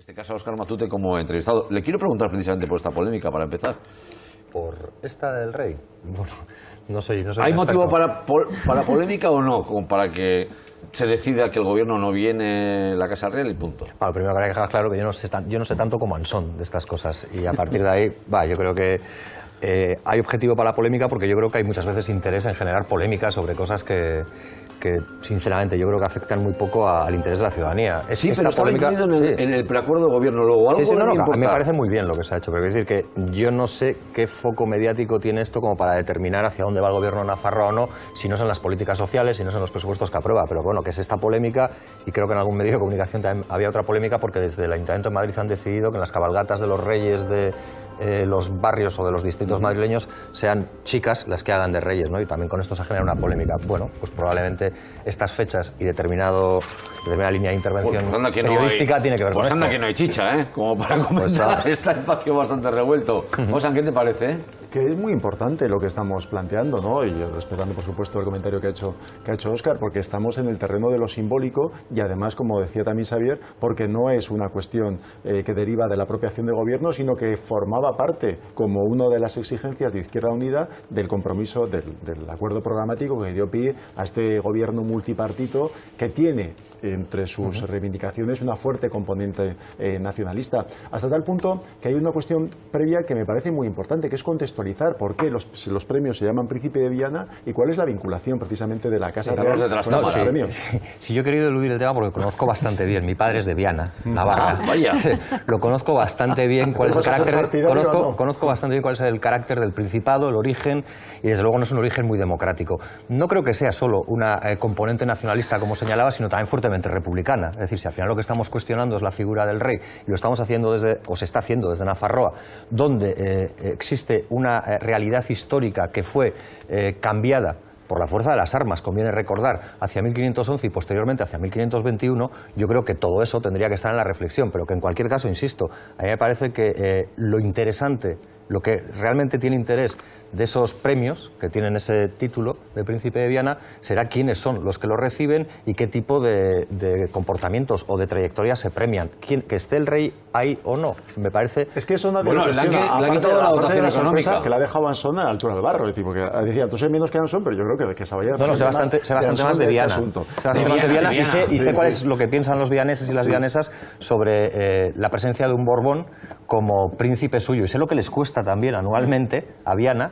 este caso a Óscar Matute como entrevistado. Le quiero preguntar precisamente por esta polémica, para empezar. ¿Por esta del rey? Bueno, no soy ¿Hay motivo para polémica o no? Como para que se decida que el gobierno no viene la Casa Real y punto. Bueno, primero habrá que dejar claro que yo no sé tanto como Ansón de estas cosas. Y a partir de ahí, yo creo que hay objetivo para la polémica porque yo creo que hay muchas veces interés en generar polémicas sobre cosas que sinceramente yo creo que afectan muy poco al interés de la ciudadanía. Sí, pero está incluido en el preacuerdo de gobierno luego. Sí, a mí me parece muy bien lo que se ha hecho, pero quiero decir que yo no sé qué foco mediático tiene esto como para determinar hacia dónde va el gobierno de Nafarroa o no, si no son las políticas sociales, si no son los presupuestos que aprueba. Pero bueno, que es esta polémica, y creo que en algún medio de comunicación también había otra polémica, porque desde el Ayuntamiento de Madrid han decidido que en las cabalgatas de los reyes de los barrios o de los distritos madrileños sean chicas las que hagan de reyes, ¿no? Y también con esto se ha generado una polémica. Bueno, pues probablemente estas fechas y determinada línea de intervención periodística tiene que ver con esto. Pues anda que no hay chicha, ¿eh? Como para comenzar este espacio bastante revuelto. Osan, ¿qué te parece? Que es muy importante lo que estamos planteando, ¿no? Y respetando, por supuesto, el comentario que ha hecho Óscar, porque estamos en el terreno de lo simbólico y además, como decía también Xavier, porque no es una cuestión que deriva de la propia acción de gobierno, sino que formaba parte, como una de las exigencias de Izquierda Unida, del compromiso del acuerdo programático que dio pie a este gobierno multipartito que tiene entre sus reivindicaciones una fuerte componente nacionalista. Hasta tal punto que hay una cuestión previa que me parece muy importante, que es contextualizar por qué los premios se llaman Príncipe de Viana y cuál es la vinculación precisamente de la Casa Real con estos premios. Sí, yo he querido eludir el tema porque conozco bastante bien. Mi padre es de Viana, Navarra. Vaya. Lo conozco bastante bien cuál es el carácter. Conozco bastante bien cuál es el carácter del Principado, el origen, y desde luego no es un origen muy democrático. No creo que sea solo una componente nacionalista, como señalaba, sino también fuertemente republicana. Es decir, si al final lo que estamos cuestionando es la figura del rey, y lo estamos haciendo se está haciendo desde Nafarroa, donde existe una realidad histórica que fue cambiada por la fuerza de las armas, conviene recordar, hacia 1511 y posteriormente hacia 1521, yo creo que todo eso tendría que estar en la reflexión, pero que en cualquier caso, insisto, a mí me parece que lo interesante, lo que realmente tiene interés de esos premios que tienen ese título de Príncipe de Viana será quiénes son los que lo reciben y qué tipo de comportamientos o de trayectorias se premian. Que esté el rey ahí o no, me parece... Es que eso nadie lo cuestiona, aparte de la sorpresa que la ha dejado Ansón a la altura del barro. Es decir, porque decía, tú sé menos que Ansón, pero yo creo que Sabayar... No, sé bastante más de Viana. Y sé cuál es lo que piensan los vianeses y las vianesas sobre la presencia de un Borbón como príncipe suyo. Y sé lo que les cuesta también anualmente a Viana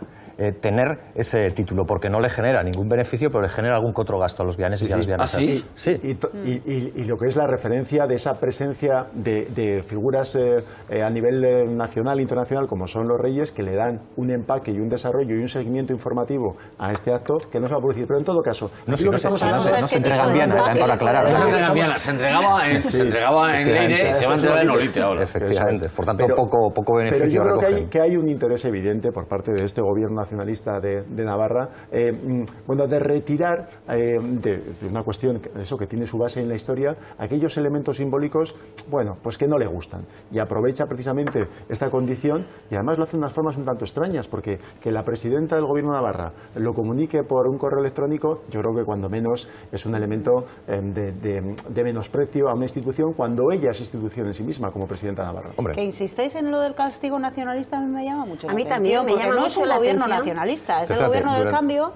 tener ese título, porque no le genera ningún beneficio, pero le genera algún que otro gasto a los vianeses y a las vianesas. Sí. Y lo que es la referencia de esa presencia de figuras a nivel nacional e internacional, como son los reyes, que le dan un empaque y un desarrollo y un seguimiento informativo a este acto que no se va a producir. Pero en todo caso, no se entrega en Viana, para aclarar. No se entrega en Viana, se entregaba en Leire y se va a entregar en Olite ahora. Efectivamente, por tanto, poco beneficio. Pero yo creo que hay un interés evidente por parte de este gobierno nacionalista de Navarra, de retirar de una cuestión que tiene su base en la historia, aquellos elementos simbólicos, pues que no le gustan. Y aprovecha precisamente esta condición y además lo hace de unas formas un tanto extrañas, porque que la presidenta del gobierno de Navarra lo comunique por un correo electrónico, yo creo que cuando menos es un elemento de menosprecio a una institución cuando ella es institución en sí misma como presidenta de Navarra. Hombre. Que insistéis en lo del castigo nacionalista a mí me llama mucho la atención. A mí también me llama mucho la atención. Nacionalista, es el gobierno del cambio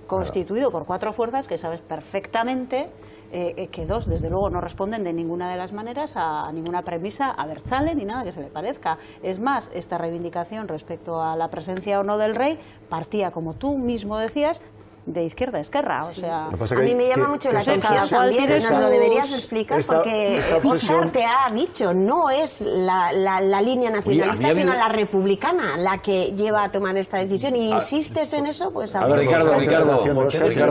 constituido por 4 fuerzas que sabes perfectamente que 2 desde luego no responden de ninguna de las maneras a ninguna premisa a Abertzale ni nada que se le parezca. Es más, esta reivindicación respecto a la presencia o no del rey partía, como tú mismo decías, de izquierda a esquerra, o sea... A mí me llama mucho la atención también, nos lo deberías explicar, porque Óscar te ha dicho, no es la línea nacionalista, sino la republicana la que lleva a tomar esta decisión, y insistes en eso, pues... A ver, Ricardo,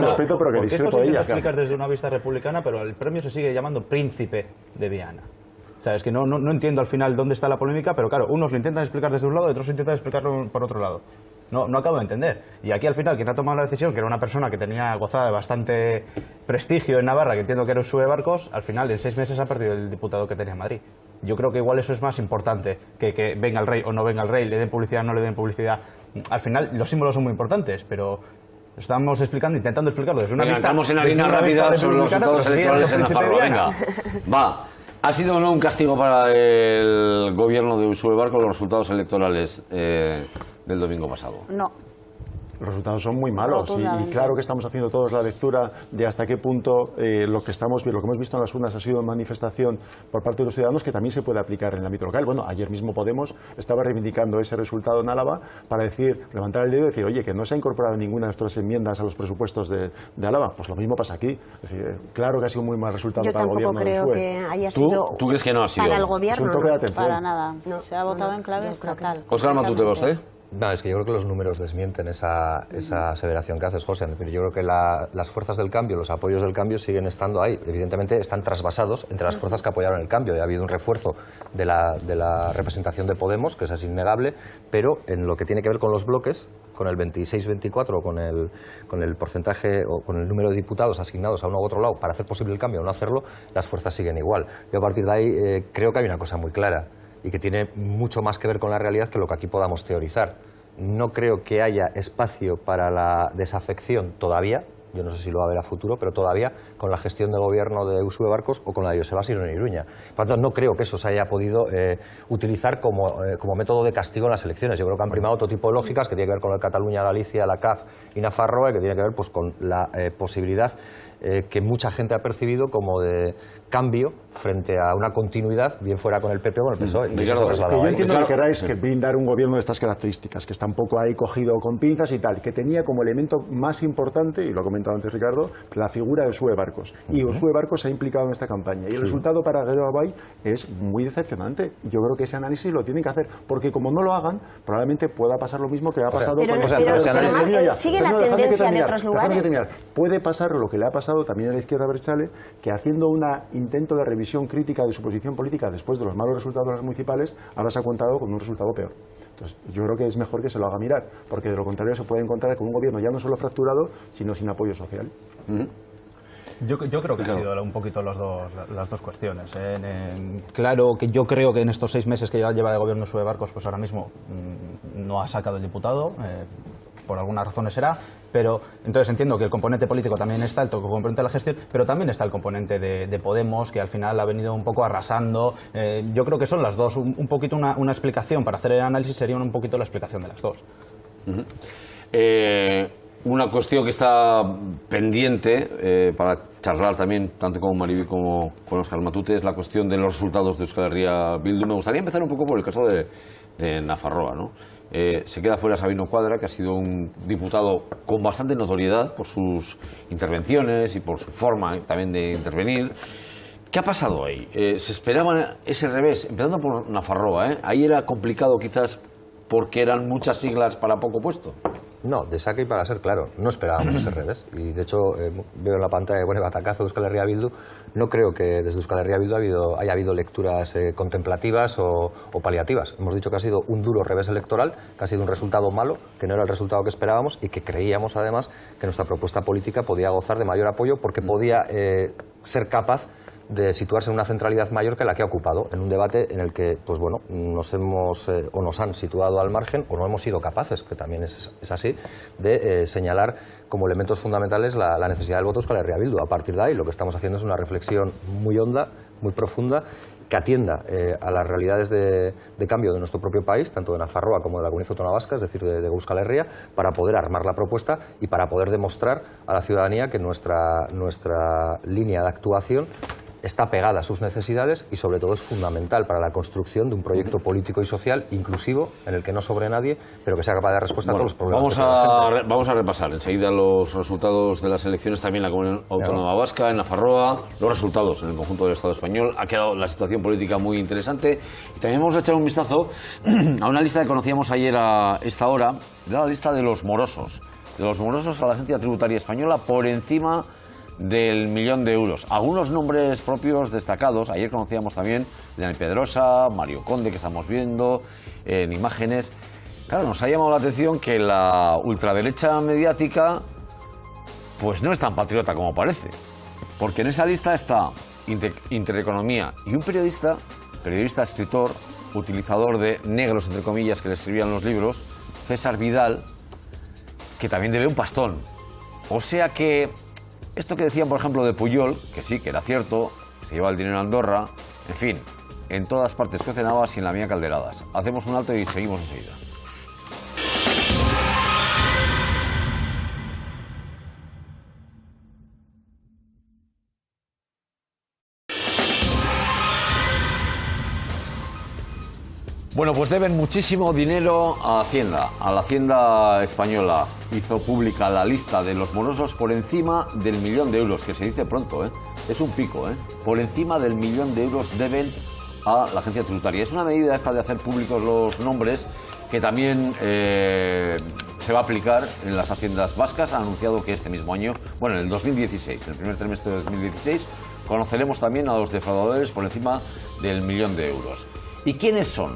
respeto, pero que porque discrepo esto de se ella. explicar desde una vista republicana, pero el premio se sigue llamando Príncipe de Viana. O sea, es que no entiendo al final dónde está la polémica, pero claro, unos lo intentan explicar desde un lado y otros intentan explicarlo por otro lado. No acabo de entender. Y aquí al final quien ha tomado la decisión, que era una persona que gozaba de bastante prestigio en Navarra, que entiendo que era Usue Barcos, al final en 6 meses ha perdido el diputado que tenía en Madrid. Yo creo que igual eso es más importante que venga el rey o no venga el rey, le den publicidad o no le den publicidad. Al final los símbolos son muy importantes, pero estamos intentando explicarlo desde una vista... Estamos en la línea rápida sobre los resultados electorales en Navarra. Venga, va. ¿Ha sido o no un castigo para el gobierno de Uxue Barkos los resultados electorales del domingo pasado? No. Los resultados son muy malos y claro que estamos haciendo todos la lectura de hasta qué punto lo que hemos visto en las urnas ha sido una manifestación por parte de los ciudadanos que también se puede aplicar en el ámbito local. Bueno, ayer mismo Podemos estaba reivindicando ese resultado en Álava para levantar el dedo y decir, oye, que no se ha incorporado ninguna de nuestras enmiendas a los presupuestos de Álava. Pues lo mismo pasa aquí. Es decir, claro que ha sido un muy mal resultado para el gobierno de Yo tampoco creo que haya sido ¿Tú crees que no ha sido? Para el gobierno, para nada. No, se ha votado en clave estatal. Óscar Matute, ¿usted? No, es que yo creo que los números desmienten esa aseveración que haces, José. Es decir, yo creo que las fuerzas del cambio, los apoyos del cambio siguen estando ahí. Evidentemente están trasvasados entre las fuerzas que apoyaron el cambio. Ha habido un refuerzo de la representación de Podemos, que es innegable, pero en lo que tiene que ver con los bloques, con el 26-24, con el porcentaje o con el número de diputados asignados a uno u otro lado para hacer posible el cambio o no hacerlo, las fuerzas siguen igual. Yo a partir de ahí creo que hay una cosa muy clara y que tiene mucho más que ver con la realidad que lo que aquí podamos teorizar. No creo que haya espacio para la desafección todavía, yo no sé si lo va a haber a futuro, pero todavía con la gestión del gobierno de Uxue Barkos o con la de Joseba Sirón en Iruña. Por lo tanto, no creo que eso se haya podido utilizar como método de castigo en las elecciones. Yo creo que han primado otro tipo de lógicas que tiene que ver con el Cataluña, Galicia, la CAF y Nafarroa, y que tiene que ver pues, con la posibilidad que mucha gente ha percibido como de cambio frente a una continuidad, bien fuera con el PP o con el PSOE. Que yo entiendo que queráis que brindar un gobierno de estas características, que está un poco ahí cogido con pinzas y tal, que tenía como elemento más importante, y lo ha comentado antes Ricardo, la figura de Uxue Barkos. Y Uxue Barkos se ha implicado en esta campaña. Y el resultado para Geroa Bai es muy decepcionante. Yo creo que ese análisis lo tienen que hacer, porque como no lo hagan, probablemente pueda pasar lo mismo que ha pasado con sigue la tendencia de otros lugares. Puede pasar lo que le ha pasado también a la izquierda abertzale, que haciendo un intento de revisión crítica de su posición política después de los malos resultados de las municipales, ahora se ha contado con un resultado peor. Entonces, yo creo que es mejor que se lo haga mirar, porque de lo contrario se puede encontrar con un gobierno ya no solo fracturado, sino sin apoyo social. Yo creo que han sido un poquito las dos cuestiones. Claro que yo creo que en estos 6 meses que ya lleva de gobierno Uxue Barkos, pues ahora mismo no ha sacado el diputado, por algunas razones será, pero entonces entiendo que el componente político también está, el componente de la gestión, pero también está el componente de Podemos, que al final ha venido un poco arrasando. Yo creo que son las dos, un poquito una explicación, para hacer el análisis sería un poquito la explicación de las dos. Una cuestión que está pendiente para charlar también, tanto con Mariby como con Óscar Matute, es la cuestión de los resultados de Euskal Herria Bildu. Me gustaría empezar un poco por el caso de Nafarroa, ¿no? Se queda fuera Sabino Cuadra, que ha sido un diputado con bastante notoriedad por sus intervenciones y por su forma también de intervenir. ¿Qué ha pasado ahí? ¿Se esperaba ese revés? Empezando por Nafarroa, ahí era complicado quizás porque eran muchas siglas para poco puesto. No, de saque y para ser claro, no esperábamos ese revés. Y de hecho, veo en la pantalla que pone batacazo de Euskal Herria Bildu. No creo que desde Euskal Herria Bildu haya habido lecturas contemplativas o paliativas. Hemos dicho que ha sido un duro revés electoral, que ha sido un resultado malo, que no era el resultado que esperábamos y que creíamos además que nuestra propuesta política podía gozar de mayor apoyo porque podía ser capaz de situarse en una centralidad mayor que la que ha ocupado, en un debate en el que pues bueno, nos han situado al margen o no hemos sido capaces, que también es así, de señalar como elementos fundamentales la necesidad del voto Euskal Herria Bildu. A partir de ahí lo que estamos haciendo es una reflexión muy honda, muy profunda, que atienda a las realidades de cambio de nuestro propio país, tanto de Nafarroa como de la Comunidad Autónoma Vasca, es decir, de Euskal Herria, para poder armar la propuesta y para poder demostrar a la ciudadanía que nuestra línea de actuación está pegada a sus necesidades y sobre todo es fundamental para la construcción de un proyecto político y social inclusivo en el que no sobre nadie, pero que sea capaz de dar respuesta a todos los problemas. Vamos a repasar enseguida los resultados de las elecciones también en la Comunidad Autónoma Vasca, en Nafarroa, los resultados en el conjunto del Estado español. Ha quedado la situación política muy interesante y también vamos a echar un vistazo a una lista que conocíamos ayer a esta hora, de la lista de los morosos a la Agencia Tributaria Española por encima del 1.000.000 de euros. Algunos nombres propios destacados. Ayer conocíamos también Dani Pedrosa, Mario Conde, que estamos viendo en imágenes. Claro, nos ha llamado la atención que la ultraderecha mediática pues no es tan patriota como parece, porque en esa lista está Intereconomía y un periodista, escritor, utilizador de negros, entre comillas, que le escribían los libros, César Vidal, que también debe un pastón. O sea que esto que decían, por ejemplo, de Pujol, que sí, que era cierto, se lleva el dinero a Andorra, En fin, en todas partes cuecen habas y en la mía calderadas. Hacemos un alto y seguimos enseguida. Bueno, pues deben muchísimo dinero a Hacienda, a la Hacienda española. Hizo pública la lista de los morosos por encima del 1.000.000 de euros, que se dice pronto, ¿eh? Es un pico, ¿eh? Por encima del 1.000.000 de euros deben a la agencia tributaria. Es una medida esta de hacer públicos los nombres que también se va a aplicar en las haciendas vascas. Ha anunciado que este mismo año, bueno, en el 2016, en el primer trimestre de 2016, conoceremos también a los defraudadores por encima del 1.000.000 de euros. ¿Y quiénes son?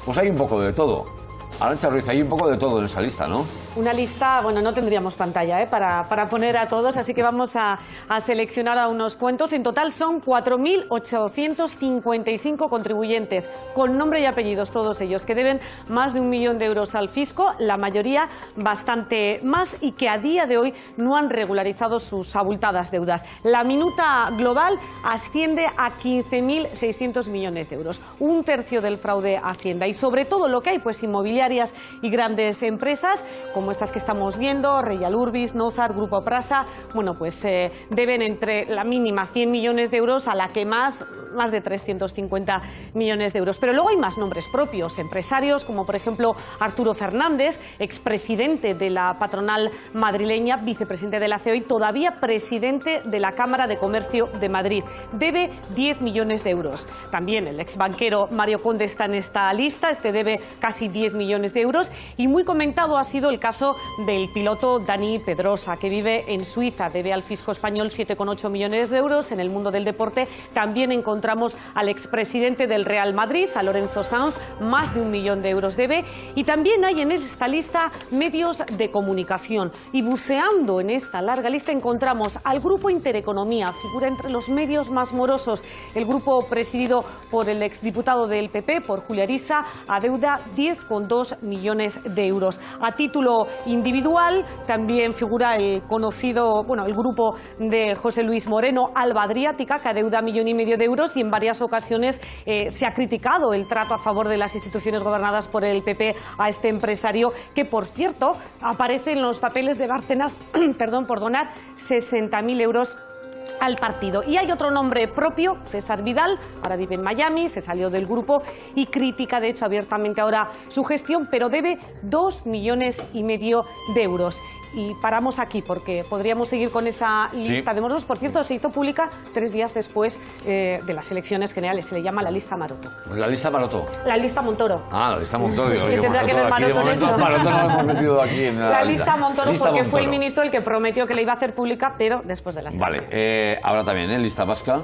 Pues hay un poco de todo. Arantxa Ruiz, hay un poco de todo en esa lista, ¿no? Una lista, bueno, no tendríamos pantalla para poner a todos, así que vamos a seleccionar a unos cuantos. En total son 4.855 contribuyentes, con nombre y apellidos todos ellos, que deben más de 1.000.000 de euros al fisco, la mayoría bastante más, y que a día de hoy no han regularizado sus abultadas deudas. La minuta global asciende a 15.600 millones de euros, un tercio del fraude a Hacienda. Y sobre todo lo que hay, pues inmobiliarias y grandes empresas, como estas que estamos viendo, Real Urbis, Nozar, Grupo Prasa, bueno, pues deben entre la mínima 100 millones de euros a la que más de 350 millones de euros. Pero luego hay más nombres propios, empresarios como por ejemplo Arturo Fernández, expresidente de la patronal madrileña, vicepresidente de la CEO y todavía presidente de la Cámara de Comercio de Madrid. Debe 10 millones de euros. También el exbanquero Mario Conde está en esta lista, este debe casi 10 millones de euros. Y muy comentado ha sido el caso del piloto Dani Pedrosa, que vive en Suiza, debe al fisco español 7,8 millones de euros. En el mundo del deporte también encontramos al expresidente del Real Madrid, a Lorenzo Sanz, más de 1 millón de euros debe. Y también hay en esta lista medios de comunicación. Y buceando en esta larga lista encontramos al Grupo Intereconomía, figura entre los medios más morosos. El grupo presidido por el exdiputado del PP, por Julia Ariza, adeuda 10,2 millones de euros. A título individual también figura el conocido, bueno, el grupo de José Luis Moreno, Alba Adriática, que adeuda 1,5 millones de euros, y en varias ocasiones se ha criticado el trato a favor de las instituciones gobernadas por el PP a este empresario, que por cierto aparece en los papeles de Bárcenas perdón, por donar 60.000 euros al partido. Y hay otro nombre propio, César Vidal, ahora vive en Miami, se salió del grupo y critica de hecho abiertamente ahora su gestión, pero debe 2,5 millones de euros. Y paramos aquí porque podríamos seguir con esa lista de morosos. Por cierto, se hizo pública 3 días después de las elecciones generales. Se le llama la lista Maroto. ¿La lista Maroto? La lista Montoro. Ah, la lista Montoro. Que tendrá que ver Maroto en eso. Maroto no lo hemos metido aquí en la lista Montoro, lista porque Montoro. fue el ministro el que prometió que la iba a hacer pública, pero después de las elecciones. Vale, habrá también lista vasca,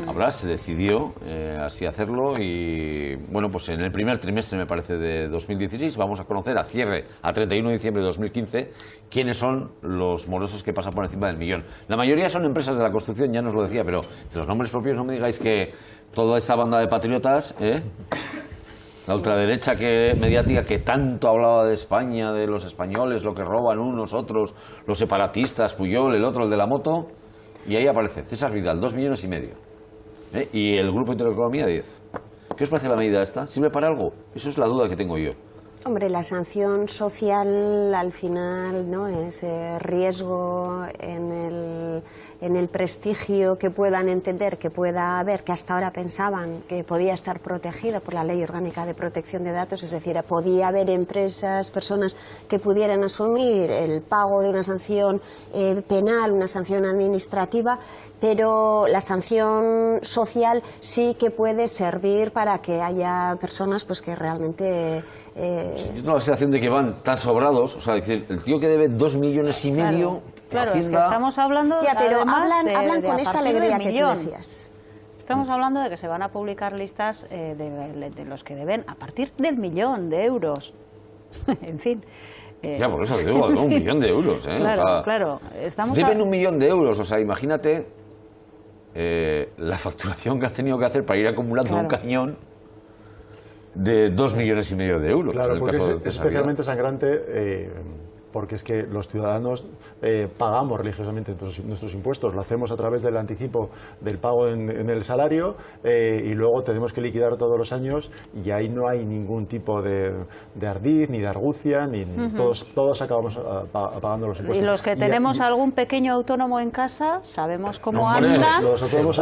habrá, se decidió así hacerlo, y bueno, pues en el primer trimestre, me parece, de 2016 vamos a conocer a cierre, a 31 de diciembre de 2015, quiénes son los morosos que pasan por encima del 1.000.000. La mayoría son empresas de la construcción, ya nos lo decía, pero de los nombres propios no me digáis que toda esta banda de patriotas, la ultraderecha mediática que tanto hablaba de España, de los españoles, lo que roban unos, otros, los separatistas, Puyol, el otro, el de la moto, y ahí aparece César Vidal, 2,5 millones. Y el Grupo Intereconomía, 10. ¿Qué os parece la medida esta? ¿Sirve para algo? Eso es la duda que tengo yo. Hombre, la sanción social al final, ¿no?, ese riesgo en el prestigio que puedan entender, que pueda haber, que hasta ahora pensaban que podía estar protegido por la Ley Orgánica de Protección de Datos, es decir, podía haber empresas, personas que pudieran asumir el pago de una sanción penal, una sanción administrativa, pero la sanción social sí que puede servir para que haya personas pues que realmente... Yo tengo la sensación de que van tan sobrados, o sea, decir, el tío que debe 2,5 millones, claro, Hacienda... es que estamos hablando pero hablan de con a esa partir alegría del que tú millón. decías. Estamos hablando de que se van a publicar listas de los que deben a partir del 1.000.000 de euros. En fin. Ya, por eso te digo, 1.000.000 de euros, ¿eh? Claro, o sea, claro. Deben 1.000.000 de euros, o sea, imagínate la facturación que has tenido que hacer para ir acumulando un cañón de 2,5 millones de euros. Claro, en el porque caso es de especialmente sangrante porque es que los ciudadanos pagamos religiosamente nuestros impuestos, lo hacemos a través del anticipo del pago en el salario y luego tenemos que liquidar todos los años y ahí no hay ningún tipo de ardid, ni de argucia, ni todos acabamos pagando los impuestos. Y los que tenemos algún pequeño autónomo en casa, sabemos cómo anda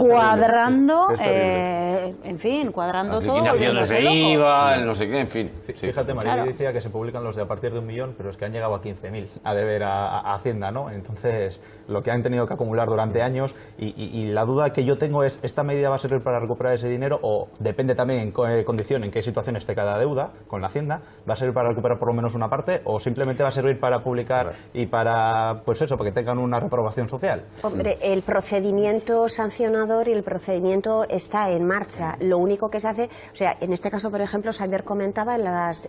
cuadrando, en fin, cuadrando todo. Liquidaciones de IVA, no sé qué, en fin. Fíjate, María decía que se publican los de a partir de 1 millón, pero es que han llegado a 15.000 a deber a Hacienda, ¿no? Entonces, lo que han tenido que acumular durante años y la duda que yo tengo es, ¿esta medida va a servir para recuperar ese dinero o depende también en condición, en qué situación esté cada deuda con la Hacienda? ¿Va a servir para recuperar por lo menos una parte o simplemente va a servir para publicar y para, pues eso, para que tengan una reprobación social? Hombre, el procedimiento sancionador y el procedimiento está en marcha. Lo único que se hace, o sea, en este caso, por ejemplo, Xavier comentaba las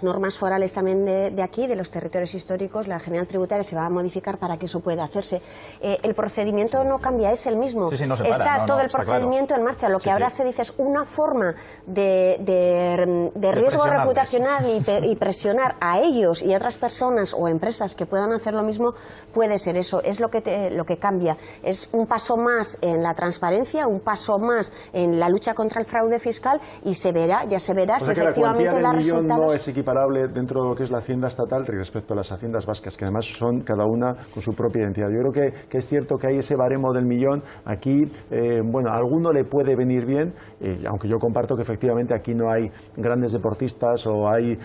normas forales también de aquí, de los territorios históricos, la General Tributaria se va a modificar para que eso pueda hacerse. El procedimiento no cambia, es el mismo. Sí, no se para, está todo el procedimiento en marcha. Lo que ahora se dice es una forma de riesgo reputacional y presionar a ellos y a otras personas o empresas que puedan hacer lo mismo, puede ser eso. Es lo que cambia. Es un paso más en la transparencia, un paso más en la lucha contra el fraude fiscal y ya se verá si efectivamente da resultados. No es equiparable dentro de lo que es la hacienda estatal respecto a las haciendas vascas, que además son cada una con su propia identidad. Yo creo que es cierto que hay ese baremo del millón. Aquí, bueno, a alguno le puede venir bien, aunque yo comparto que efectivamente aquí no hay grandes deportistas o hay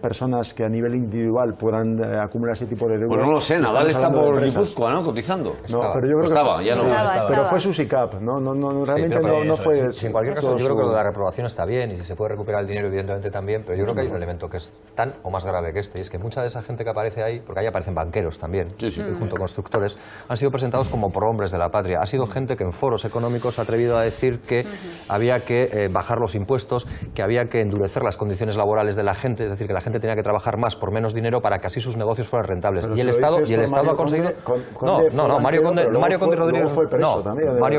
personas que a nivel individual puedan acumular ese tipo de deudas. Bueno, no lo sé, Nadal está por Guipúzcoa, ¿no? Cotizando. No, pero yo creo que estaba. Pero fue su SICAP, realmente no fue. En cualquier caso, yo creo que la reprobación está bien y si se puede recuperar el dinero, evidentemente también, pero yo creo que hay un elemento que es tan o más grave que y es que mucha de esa gente que aparece ahí, porque ahí aparecen banqueros también, y junto a constructores, han sido presentados como prohombres de la patria. Ha sido gente que en foros económicos ha atrevido a decir que había que bajar los impuestos, que había que endurecer las condiciones laborales de la gente, es decir, que la gente tenía que trabajar más por menos dinero para que así sus negocios fueran rentables. Pero y el Estado ha conseguido... Mario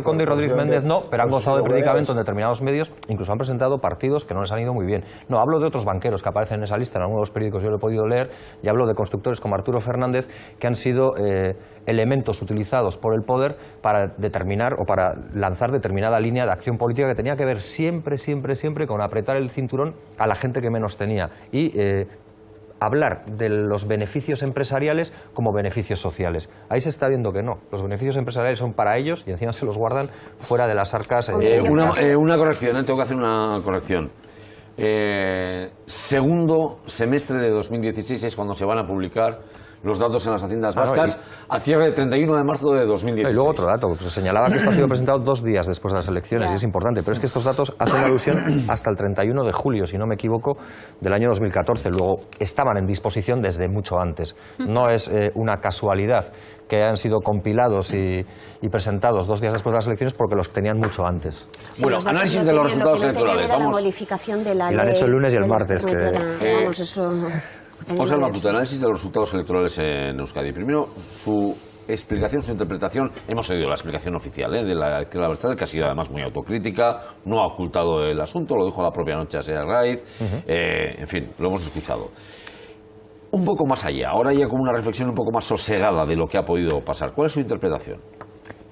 Conde y Rodríguez Méndez no, pero han gozado de predicamento en determinados medios, incluso han presentado partidos que no les han ido muy bien. No, hablo de otros banqueros que aparecen en esa lista, en algunos de los periódicos yo lo he podido leer, y hablo de constructores como Arturo Fernández, que han sido elementos utilizados por el poder para determinar o para lanzar determinada línea de acción política que tenía que ver siempre con apretar el cinturón a la gente que menos tenía y hablar de los beneficios empresariales como beneficios sociales. Ahí se está viendo que no. Los beneficios empresariales son para ellos y encima se los guardan fuera de las arcas. Una corrección, tengo que hacer una corrección. Segundo semestre de 2016 es cuando se van a publicar los datos en las haciendas vascas a cierre del 31 de marzo de 2016. Y luego otro dato, se señalaba que esto ha sido presentado 2 días después de las elecciones y es importante, pero es que estos datos hacen alusión hasta el 31 de julio, si no me equivoco, del año 2014. Luego estaban en disposición desde mucho antes. No es una casualidad que han sido compilados y presentados 2 días después de las elecciones porque los tenían mucho antes. Sí, bueno, análisis de los resultados electorales. La modificación de la ley. Y la han hecho el lunes y el martes. Vamos al Matute, análisis de los resultados electorales en Euskadi. Primero, su explicación, su interpretación. Hemos oído la explicación oficial de la izquierda abertzale, que ha sido además muy autocrítica, no ha ocultado el asunto, lo dijo la propia noche a Asier Arraiz, en fin, lo hemos escuchado. Un poco más allá, ahora ya como una reflexión un poco más sosegada de lo que ha podido pasar. ¿Cuál es su interpretación?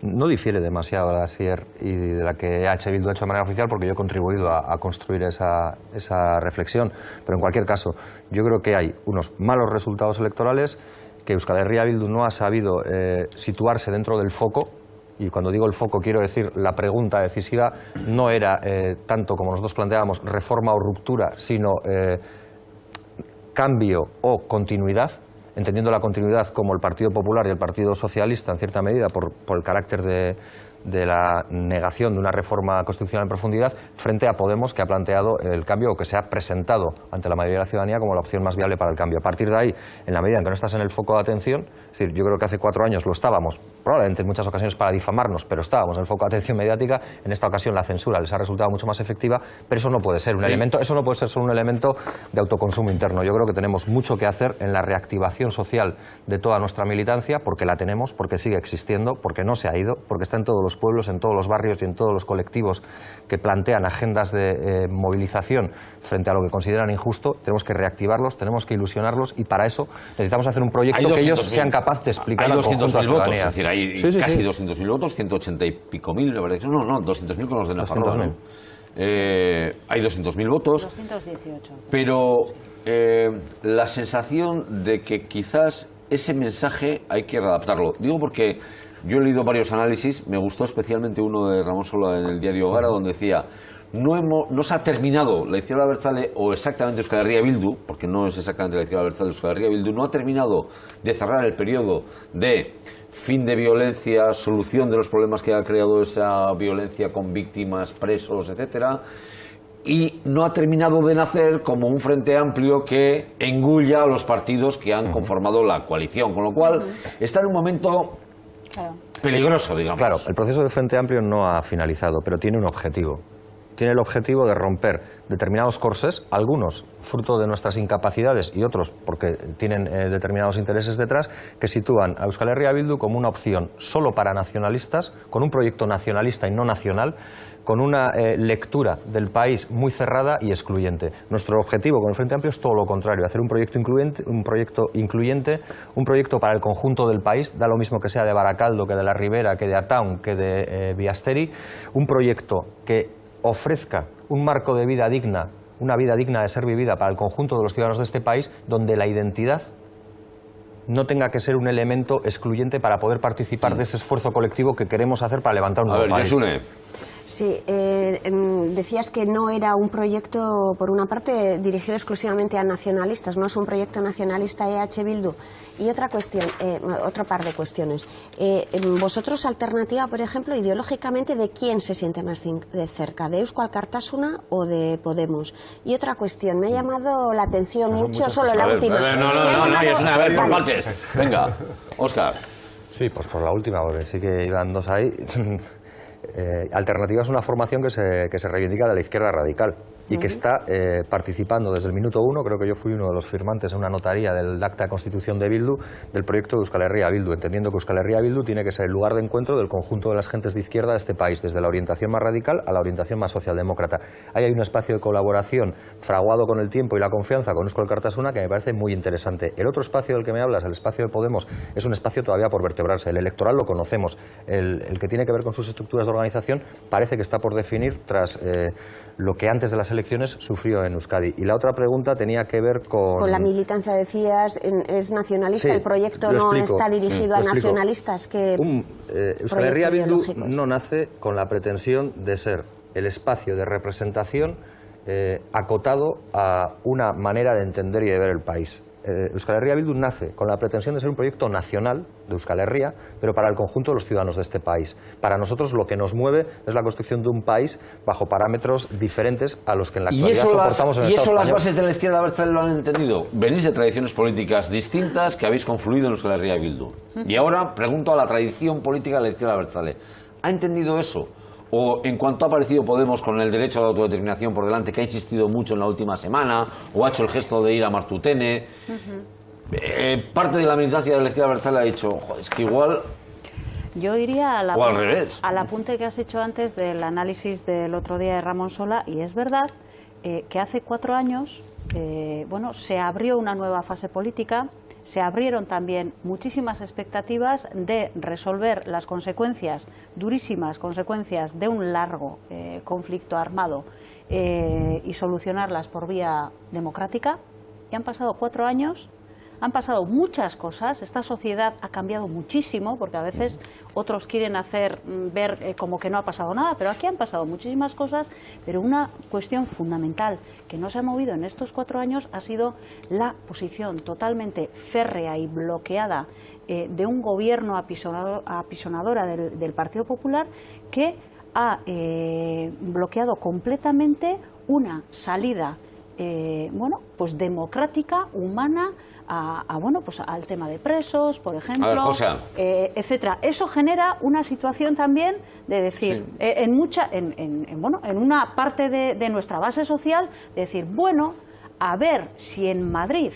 No difiere demasiado de la Asier y de la que EH Bildu ha hecho de manera oficial porque yo he contribuido a construir esa reflexión. Pero en cualquier caso, yo creo que hay unos malos resultados electorales, que Euskal Herria Bildu no ha sabido situarse dentro del foco. Y cuando digo el foco quiero decir la pregunta decisiva no era tanto como nosotros planteábamos reforma o ruptura, sino cambio o continuidad, entendiendo la continuidad como el Partido Popular y el Partido Socialista, en cierta medida, por el carácter de la negación de una reforma constitucional en profundidad, frente a Podemos, que ha planteado el cambio o que se ha presentado ante la mayoría de la ciudadanía como la opción más viable para el cambio. A partir de ahí, en la medida en que no estás en el foco de atención, es decir, yo creo que hace 4 años lo estábamos, probablemente en muchas ocasiones para difamarnos, pero estábamos en el foco de atención mediática. En esta ocasión la censura les ha resultado mucho más efectiva, pero eso no puede ser un elemento, eso no puede ser solo un elemento de autoconsumo interno. Yo creo que tenemos mucho que hacer en la reactivación social de toda nuestra militancia, porque la tenemos, porque sigue existiendo, porque no se ha ido, porque está en todos los los pueblos, en todos los barrios y en todos los colectivos que plantean agendas de movilización frente a lo que consideran injusto. Tenemos que reactivarlos, tenemos que ilusionarlos, y para eso necesitamos hacer un proyecto que ellos sean capaces de explicar al conjunto de la ciudadanía. Es decir, hay casi 200.000 votos, 180 y pico mil, me parece. No, 200.000 con los de Nafarroa, ¿no? Hay 200.000 votos. 218. Pero la sensación de que quizás ese mensaje hay que readaptarlo. Digo porque yo he leído varios análisis, me gustó especialmente uno de Ramón Sola en el diario Gara, donde decía: no se ha terminado la izquierda abertzale, o exactamente Euskal Herria Bildu, porque no es exactamente la izquierda abertzale, Euskal Herria Bildu no ha terminado de cerrar el periodo de fin de violencia, solución de los problemas que ha creado esa violencia con víctimas, presos, etcétera, y no ha terminado de nacer como un frente amplio que engulla a los partidos que han conformado la coalición, con lo cual está en un momento peligroso, digamos. Claro, el proceso del Frente Amplio no ha finalizado, pero tiene un objetivo. Tiene el objetivo de romper determinados corsés, algunos fruto de nuestras incapacidades y otros porque tienen determinados intereses detrás, que sitúan a Euskal Herria Bildu como una opción solo para nacionalistas, con un proyecto nacionalista y no nacional, con una lectura del país muy cerrada y excluyente. Nuestro objetivo con el Frente Amplio es todo lo contrario, hacer un proyecto incluyente, un proyecto para el conjunto del país, da lo mismo que sea de Baracaldo, que de la Ribera, que de Ataun, que de Biasteri, un proyecto que ofrezca un marco de vida digna, una vida digna de ser vivida para el conjunto de los ciudadanos de este país, donde la identidad no tenga que ser un elemento excluyente para poder participar de ese esfuerzo colectivo que queremos hacer para levantar un nuevo país. Yasune. Sí, decías que no era un proyecto, por una parte, dirigido exclusivamente a nacionalistas, no es un proyecto nacionalista EH Bildu. Y otra cuestión, otro par de cuestiones. Vosotros, Alternativa, por ejemplo, ideológicamente, ¿de quién se siente más de cerca? ¿De Eusko Alkartasuna o de Podemos? Y otra cuestión, me ha llamado la atención mucho, solo la última. No, Yasune, a ver, por partes. Venga, Óscar. Sí, pues por la última, porque sí que iban dos ahí. Alternativa es una formación que se reivindica de la izquierda radical y que está participando desde el minuto uno. Creo que yo fui uno de los firmantes en una notaría del acta de constitución de Bildu, del proyecto de Euskal Herria Bildu, entendiendo que Euskal Herria Bildu tiene que ser el lugar de encuentro del conjunto de las gentes de izquierda de este país, desde la orientación más radical a la orientación más socialdemócrata. Ahí hay un espacio de colaboración fraguado con el tiempo y la confianza con Eusko Alkartasuna que me parece muy interesante. El otro espacio del que me hablas, el espacio de Podemos, es un espacio todavía por vertebrarse. El electoral lo conocemos, el que tiene que ver con sus estructuras de organización parece que está por definir tras lo que antes de las elecciones sufrió en Euskadi. Y la otra pregunta tenía que ver con la militancia, decías, es nacionalista, sí, el proyecto no está dirigido a nacionalistas. Euskal Herria Bildu no nace con la pretensión de ser el espacio de representación acotado a una manera de entender y de ver el país. Euskal Herria Bildu nace con la pretensión de ser un proyecto nacional de Euskal Herria, pero para el conjunto de los ciudadanos de este país. Para nosotros lo que nos mueve es la construcción de un país bajo parámetros diferentes a los que en la actualidad soportamos en el Estado español. ¿Y eso las bases de la izquierda abertzale lo han entendido? Venís de tradiciones políticas distintas que habéis confluido en Euskal Herria Bildu. Y ahora pregunto a la tradición política de la izquierda abertzale. ¿Ha entendido eso? O en cuanto ha aparecido Podemos con el derecho a la autodeterminación por delante, que ha insistido mucho en la última semana, o ha hecho el gesto de ir a Martutene, parte de la militancia de la izquierda abertzale ha dicho, es que igual... Yo iría al apunte que has hecho antes del análisis del otro día de Ramón Sola, y es verdad que hace 4 años se abrió una nueva fase política. Se abrieron también muchísimas expectativas de resolver las consecuencias, durísimas consecuencias, de un largo conflicto armado y solucionarlas por vía democrática. Y han pasado 4 años, han pasado muchas cosas, esta sociedad ha cambiado muchísimo, porque a veces otros quieren hacer ver como que no ha pasado nada, pero aquí han pasado muchísimas cosas, pero una cuestión fundamental que no se ha movido en estos 4 años ha sido la posición totalmente férrea y bloqueada de un gobierno apisonadora del Partido Popular, que ha bloqueado completamente una salida democrática, humana, al tema de presos, por ejemplo, etcétera. Eso genera una situación también de decir, en una parte de nuestra base social, de decir, a ver si en Madrid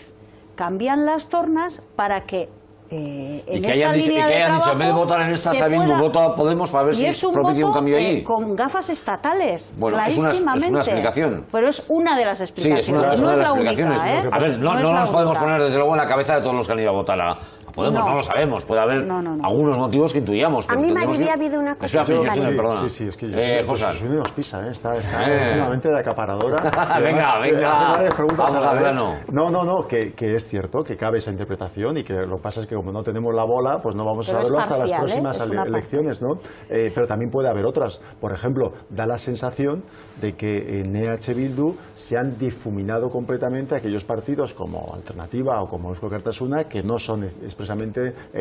cambian las tornas para que en que esa hayan dicho, línea y que de hayan dicho, trabajo en vez de votar en esta, se sabiendo pueda- vota a Podemos para ver y si propicia un cambio ahí. con gafas estatales, Bueno, es una clarísimamente. explicación. Pero es una de las Sí, explicaciones, es una no de es las la única, explicaciones. ¿eh? A ver, no es la nos podemos única. poner desde luego en la cabeza de todos los que han ido a votar a Podemos, no lo sabemos. Puede haber algunos motivos que intuyamos. A pero mí, tendríamos Maribí, que- ha habido una Es cosa una explicación, Sí, perdona. sí, es que yo José. soy de nos pisa, está últimamente de acaparadora. Venga, Hace varias preguntas vamos a la al vez. grano. No, que es cierto, que cabe esa interpretación y que lo que pasa es que como no tenemos la bola, pues no vamos Pero a es saberlo hasta las parcial, próximas es una elecciones, ¿no? Pero también puede haber otras. Por ejemplo, da la sensación de que en EH Bildu se han difuminado completamente aquellos partidos como Alternativa o como Eusko Alkartasuna que no son expresamente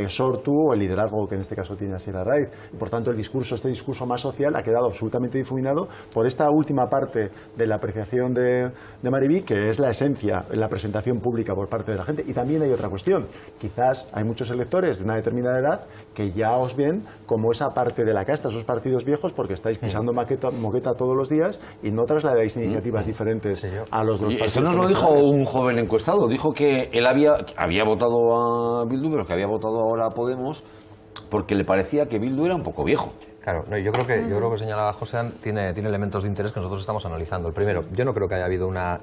Sortu o el liderazgo que en este caso tiene Asier Arraiz. Y por tanto, este discurso más social ha quedado absolutamente difuminado por esta última parte de la apreciación de Maribí, que es la esencia, la presentación pública por parte de la gente. Y también hay otra cuestión. Quizás hay muchos electores de una determinada edad que ya os ven como esa parte de la casta, esos partidos viejos, porque estáis pisando moqueta todos los días y no trasladáis iniciativas diferentes a los dos Y partidos. esto nos lo dijo un joven encuestado. Dijo que él había votado a Bildu, pero que había votado ahora a Podemos porque le parecía que Bildu era un poco viejo. Claro, no, yo creo que señalaba José tiene elementos de interés que nosotros estamos analizando. El primero, yo no creo que haya habido una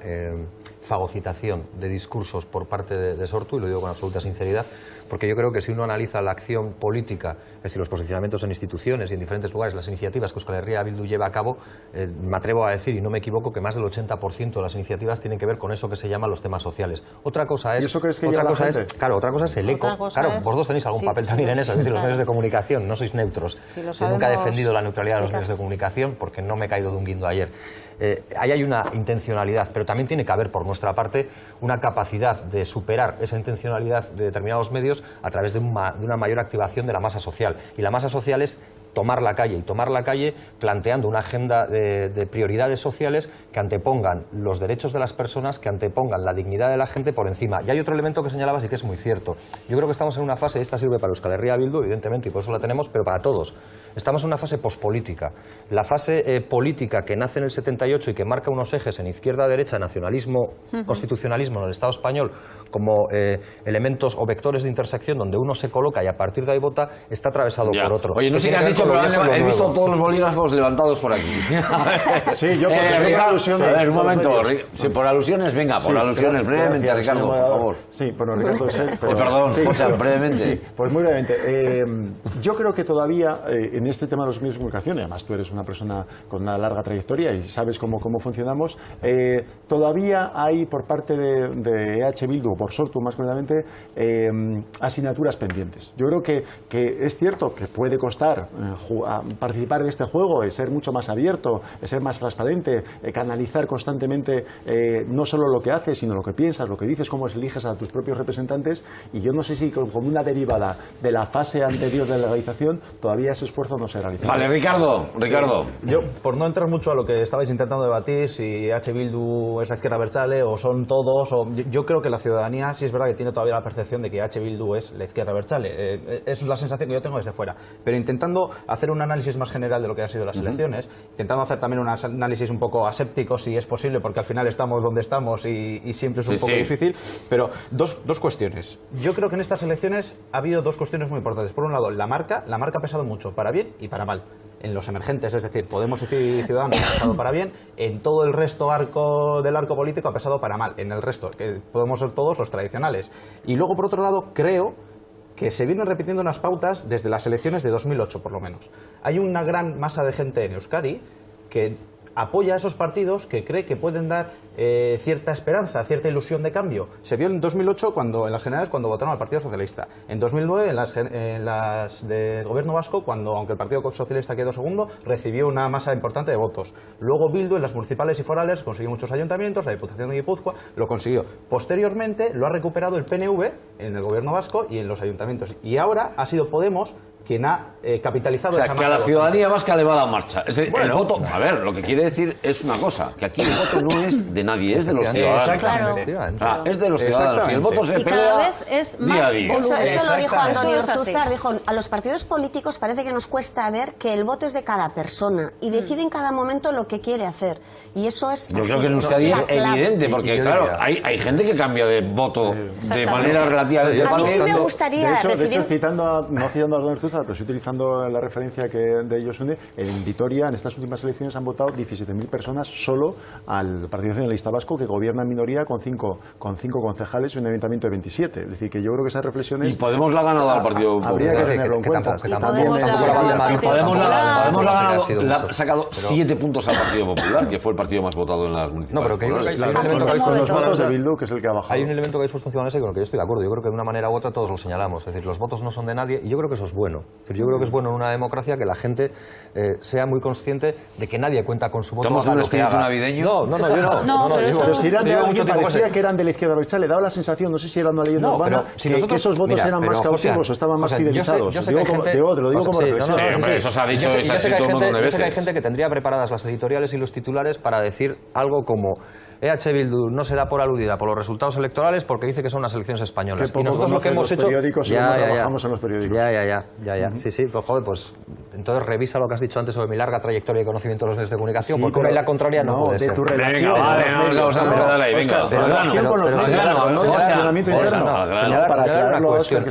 fagocitación de discursos por parte de Sortu, y lo digo con absoluta sinceridad, porque yo creo que si uno analiza la acción política, es decir, los posicionamientos en instituciones y en diferentes lugares, las iniciativas que Euskal Herria Bildu lleva a cabo, me atrevo a decir, y no me equivoco, que más del 80% de las iniciativas tienen que ver con eso que se llaman los temas sociales. Otra cosa es... ¿Y eso crees que otra lleva cosa la es, gente? claro, otra cosa es el eco. Claro, vosotros tenéis algún papel también en eso, es decir, los medios de comunicación, no sois neutros. Yo nunca he defendido la neutralidad de los medios de comunicación porque no me he caído de un guindo ayer. Ahí hay una intencionalidad, pero también tiene que haber por nuestra parte una capacidad de superar esa intencionalidad de determinados medios a través de una mayor activación de la masa social. Y la masa social es tomar la calle planteando una agenda de prioridades sociales que antepongan los derechos de las personas, que antepongan la dignidad de la gente por encima. Y hay otro elemento que señalabas y que es muy cierto. Yo creo que estamos en una fase, y esta sirve para Euskal Herria Bildu, evidentemente, y por eso la tenemos, pero para todos. Estamos en una fase pospolítica. La fase política que nace en el 78 y que marca unos ejes en izquierda-derecha, nacionalismo, constitucionalismo en el Estado español, como elementos o vectores de intersección donde uno se coloca y a partir de ahí vota, está atravesado por otro. Oye, no sé qué has dicho, pero he visto todos los bolígrafos levantados por aquí. Sí, yo por Ricardo, alusiones. a ver, un momento. medios. Sí, por alusiones, venga, por alusiones, brevemente, gracias, Ricardo, señor por moderador. favor. Sí, bueno, Ricardo, Perdón, José, brevemente. Sí, pues muy brevemente. Yo creo que todavía en este tema de los medios de comunicación, y además tú eres una persona con una larga trayectoria y sabes cómo funcionamos, todavía hay por parte de EH Bildu, o por Sortu más concretamente, asignaturas pendientes. Yo creo que es cierto que puede costar participar de este juego, ser mucho más abierto, ser más transparente, canalizar constantemente no solo lo que haces, sino lo que piensas, lo que dices, cómo eliges a tus propios representantes, y yo no sé si como una derivada de la fase anterior de la legalización todavía ese esfuerzo no se realiza. Vale, Ricardo. Sí. Yo, por no entrar mucho a lo que estabais intentando debatir, si H. Bildu es la izquierda abertzale o son todos, yo creo que la ciudadanía sí es verdad que tiene todavía la percepción de que H. Bildu es la izquierda abertzale. Es la sensación que yo tengo desde fuera. Pero intentando hacer un análisis más general de lo que han sido las elecciones, intentando hacer también un análisis un poco aséptico, si es posible, porque al final estamos donde estamos y siempre es un poco difícil. Pero dos cuestiones. Yo creo que en estas elecciones ha habido dos cuestiones muy importantes. Por un lado, la marca ha pesado mucho, para bien y para mal. En los emergentes, es decir, Podemos y Ciudadanos ha pesado para bien, en todo el resto del arco político ha pesado para mal, en el resto, que podemos ser todos los tradicionales. Y luego, por otro lado, creo que se vienen repitiendo unas pautas desde las elecciones de 2008, por lo menos. Hay una gran masa de gente en Euskadi que apoya a esos partidos, que cree que pueden dar cierta esperanza, cierta ilusión de cambio. Se vio en 2008 en las generales cuando votaron al Partido Socialista. En 2009 en las del Gobierno vasco, aunque el Partido Socialista quedó segundo, recibió una masa importante de votos. Luego Bildu en las municipales y forales consiguió muchos ayuntamientos, la Diputación de Guipúzcoa lo consiguió. Posteriormente lo ha recuperado el PNV en el Gobierno vasco y en los ayuntamientos. Y ahora ha sido Podemos quien ha capitalizado esa masa. Que a la ciudadanía vasca le va a la marcha. Es decir, el voto, a ver, lo que quiere decir es una cosa, que aquí el voto no es de nadie, es de los ciudadanos. Exactamente. Es de los ciudadanos. Y el voto se pelea día a día. Eso lo dijo Antonio Ortúzar, dijo, a los partidos políticos parece que nos cuesta ver que el voto es de cada persona y decide en cada momento lo que quiere hacer. Y eso es Yo creo que en Euskadi es evidente, porque claro, hay gente que cambia de voto de manera relativamente fácil. A mí sí me gustaría de hecho, no citando a Antonio Ortúzar, pero sí utilizando la referencia de Josune, en Vitoria, en estas últimas elecciones han votado 17.000 personas solo al Partido Nacionalista Vasco, que gobierna en minoría con cinco concejales y un ayuntamiento de 27. Es decir, que yo creo que esas reflexiones... Y Podemos la ha ganado al Partido Popular. Habría que tenerlo en cuenta. Podemos la ha sacado 7 puntos al Partido Popular, que fue el partido más votado en las municipales. No, pero que yo creo que los votos de Bildu, que es el que ha bajado. Hay un elemento que habéis puesto encima de la mesa con el que yo estoy de acuerdo. Yo creo que de una manera u otra todos lo señalamos. Es decir, los votos no son de nadie y yo creo que eso es bueno. Es decir, yo creo que es bueno en una democracia que la gente sea muy consciente de que nadie cuenta con su voto. ¿Estamos en un espíritu navideño? No, yo no. Pero si eran de alguien, parecía que eran de la izquierda abertzale. Daba la sensación, no sé si era una leyenda urbana, que esos votos eran más cautivos o estaban más fidelizados. Te lo digo como reflexión. Eso se ha dicho, yo sé que hay gente que tendría preparadas las editoriales y los titulares para decir algo como EH Bildu no se da por aludida por los resultados electorales porque dice que son unas elecciones españolas. Y nosotros lo que hemos hecho... trabajamos en los periódicos. Sí, pues joder, pues entonces revisa lo que has dicho antes sobre mi larga trayectoria y conocimiento de los medios de comunicación, porque una y la contraria no puede ser. Venga, vale, vamos a empezar ahí, venga.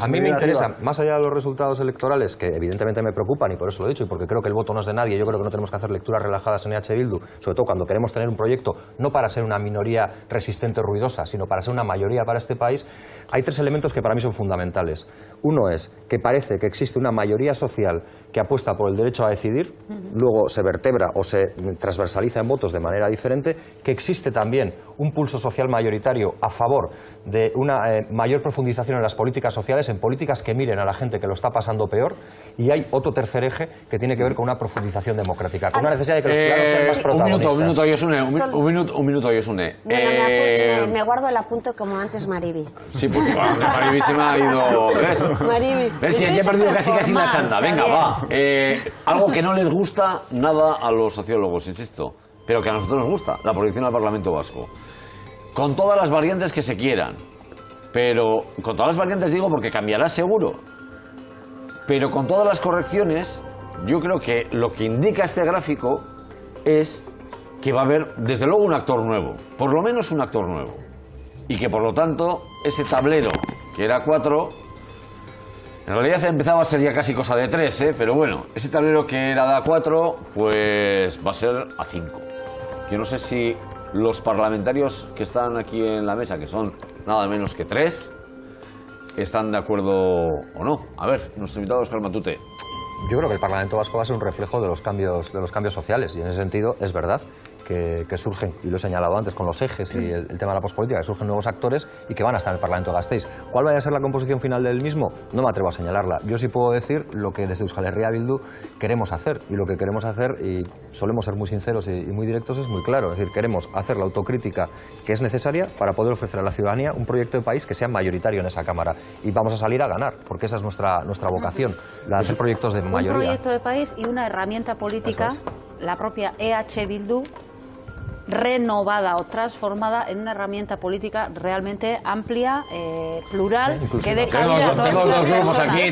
A mí me interesa, más allá de los resultados electorales, que evidentemente me preocupan y por eso lo he dicho, y porque creo que el voto no es de nadie, yo creo que no tenemos que hacer lecturas relajadas en EH Bildu, sobre todo cuando queremos tener un proyecto, no para ser una minoría resistente o ruidosa, sino para ser una mayoría para este país. Hay 3 elementos que para mí son fundamentales. Uno es que parece que existe una mayoría social que apuesta por el derecho a decidir, luego se vertebra o se transversaliza en votos de manera diferente, que existe también un pulso social mayoritario a favor de una mayor profundización en las políticas sociales, en políticas que miren a la gente que lo está pasando peor, y hay otro tercer eje que tiene que ver con una profundización democrática, con una necesidad de que los ciudadanos sean más protagonistas. Un minuto, Josune. Me guardo el apunte como antes Mariby. Sí, porque Mariby se me ha ido... Mariby. ¿Ves? Ya he perdido casi la chanda. Venga, va. Algo que no les gusta nada a los sociólogos, insisto, pero que a nosotros nos gusta, la proyección al Parlamento Vasco. Con todas las variantes que se quieran, pero con todas las variantes digo porque cambiará seguro, pero con todas las correcciones, yo creo que lo que indica este gráfico es que va a haber, desde luego, un actor nuevo, por lo menos un actor nuevo, y que por lo tanto ese tablero, que era 4, en realidad empezaba a ser ya casi cosa de 3, pero bueno, ese tablero que era de A4, pues va a ser A5. Yo no sé si los parlamentarios que están aquí en la mesa, que son nada menos que 3, están de acuerdo o no. A ver, nuestro invitado Óscar Matute. Yo creo que el Parlamento Vasco va a ser un reflejo de los cambios sociales, y en ese sentido es verdad que surgen, y lo he señalado antes con los ejes y el tema de la pospolítica, que surgen nuevos actores y que van a estar en el Parlamento de Gasteiz. ¿Cuál vaya a ser la composición final del mismo? No me atrevo a señalarla. Yo sí puedo decir lo que desde Euskal Herria Bildu queremos hacer, y lo que queremos hacer, y solemos ser muy sinceros y muy directos, es muy claro. Es decir, queremos hacer la autocrítica que es necesaria para poder ofrecer a la ciudadanía un proyecto de país que sea mayoritario en esa Cámara, y vamos a salir a ganar, porque esa es nuestra vocación, la de hacer proyectos de mayoría. Un proyecto de país y una herramienta política, la propia EH Bildu, renovada o transformada en una herramienta política realmente amplia, plural, que dé cabida a todos los grupos aquí.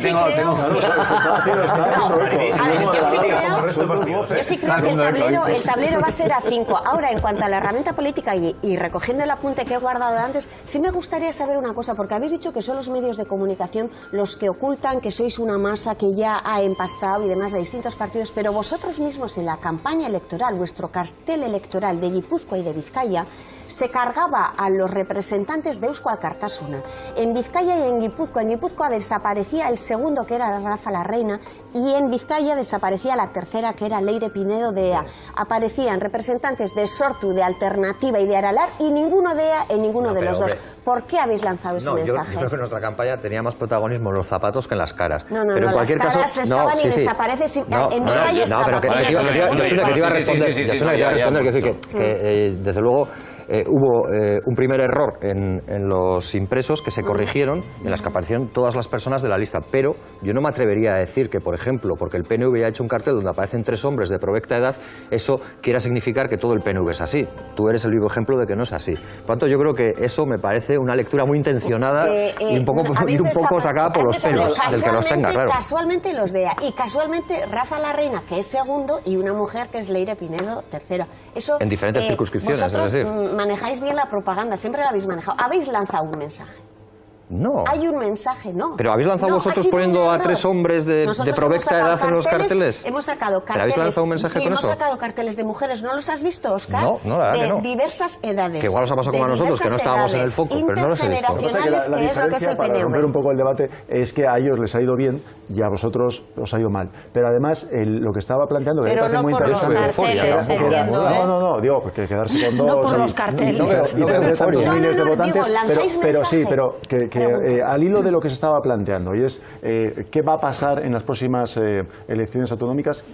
Yo sí creo que el tablero va a ser A5. Ahora, en cuanto a la herramienta política y recogiendo el apunte que he guardado antes, sí me gustaría saber una cosa, porque habéis dicho que son los medios de comunicación los que ocultan que sois una masa que ya ha empastado y demás de distintos partidos, pero vosotros mismos en la campaña electoral, vuestro cartel electoral de Guipúzcoa y de Vizcaya, se cargaba a los representantes de Eusko Alkartasuna. En Vizcaya y en Guipúzcoa desaparecía el segundo, que era Rafa Larreina, y en Vizcaya desaparecía la tercera, que era Leire Pinedo de EA. Aparecían representantes de Sortu, de Alternativa y de Aralar, y ninguno de EA en ninguno de los dos. ¿Por qué habéis lanzado ese mensaje? Yo creo que nuestra campaña tenía más protagonismo en los zapatos que en las caras. Pero en cualquier caso, las caras estaban y desaparecen. En Vizcaya estaba. Yo soy la que te iba a responder, que desde luego hubo un primer error en los impresos que se corrigieron, en las que aparecieron todas las personas de la lista, pero yo no me atrevería a decir que, por ejemplo, porque el PNV ha hecho un cartel donde aparecen 3 hombres de provecta edad, eso quiera significar que todo el PNV es así. Tú eres el vivo ejemplo de que no es así. Por tanto, yo creo que eso me parece una lectura muy intencionada y un poco sacada por los pelos del que los tenga, claro. Casualmente los vea, y casualmente Rafa Larreina, que es segundo, y una mujer que es Leire Pinedo, tercera. Eso, en diferentes circunscripciones, vosotros es decir. Manejáis bien la propaganda, siempre la habéis manejado. ¿Habéis lanzado un mensaje? No. Hay un mensaje, no. ¿Pero habéis lanzado vosotros poniendo a 3 hombres de provecta edad en los carteles? Hemos sacado carteles. ¿Pero habéis lanzado un mensaje con eso? Hemos sacado carteles de mujeres, ¿no los has visto, Óscar? No, la verdad que no. De diversas edades. Que igual os ha pasado como a nosotros, que no estábamos en el foco, pero no los he visto. Intergeneracionales, la que es lo que es el para romper PNV. un poco el debate, es que a ellos les ha ido bien y a vosotros os ha ido mal. Pero además, lo que estaba planteando, que me parece muy interesante... No, digo, porque quedarse con 2... No por los carteles. Y tener tantos miles de votantes, pero sí, pero que al hilo de lo que se estaba planteando, y es qué va a pasar en las próximas elecciones autonómicas,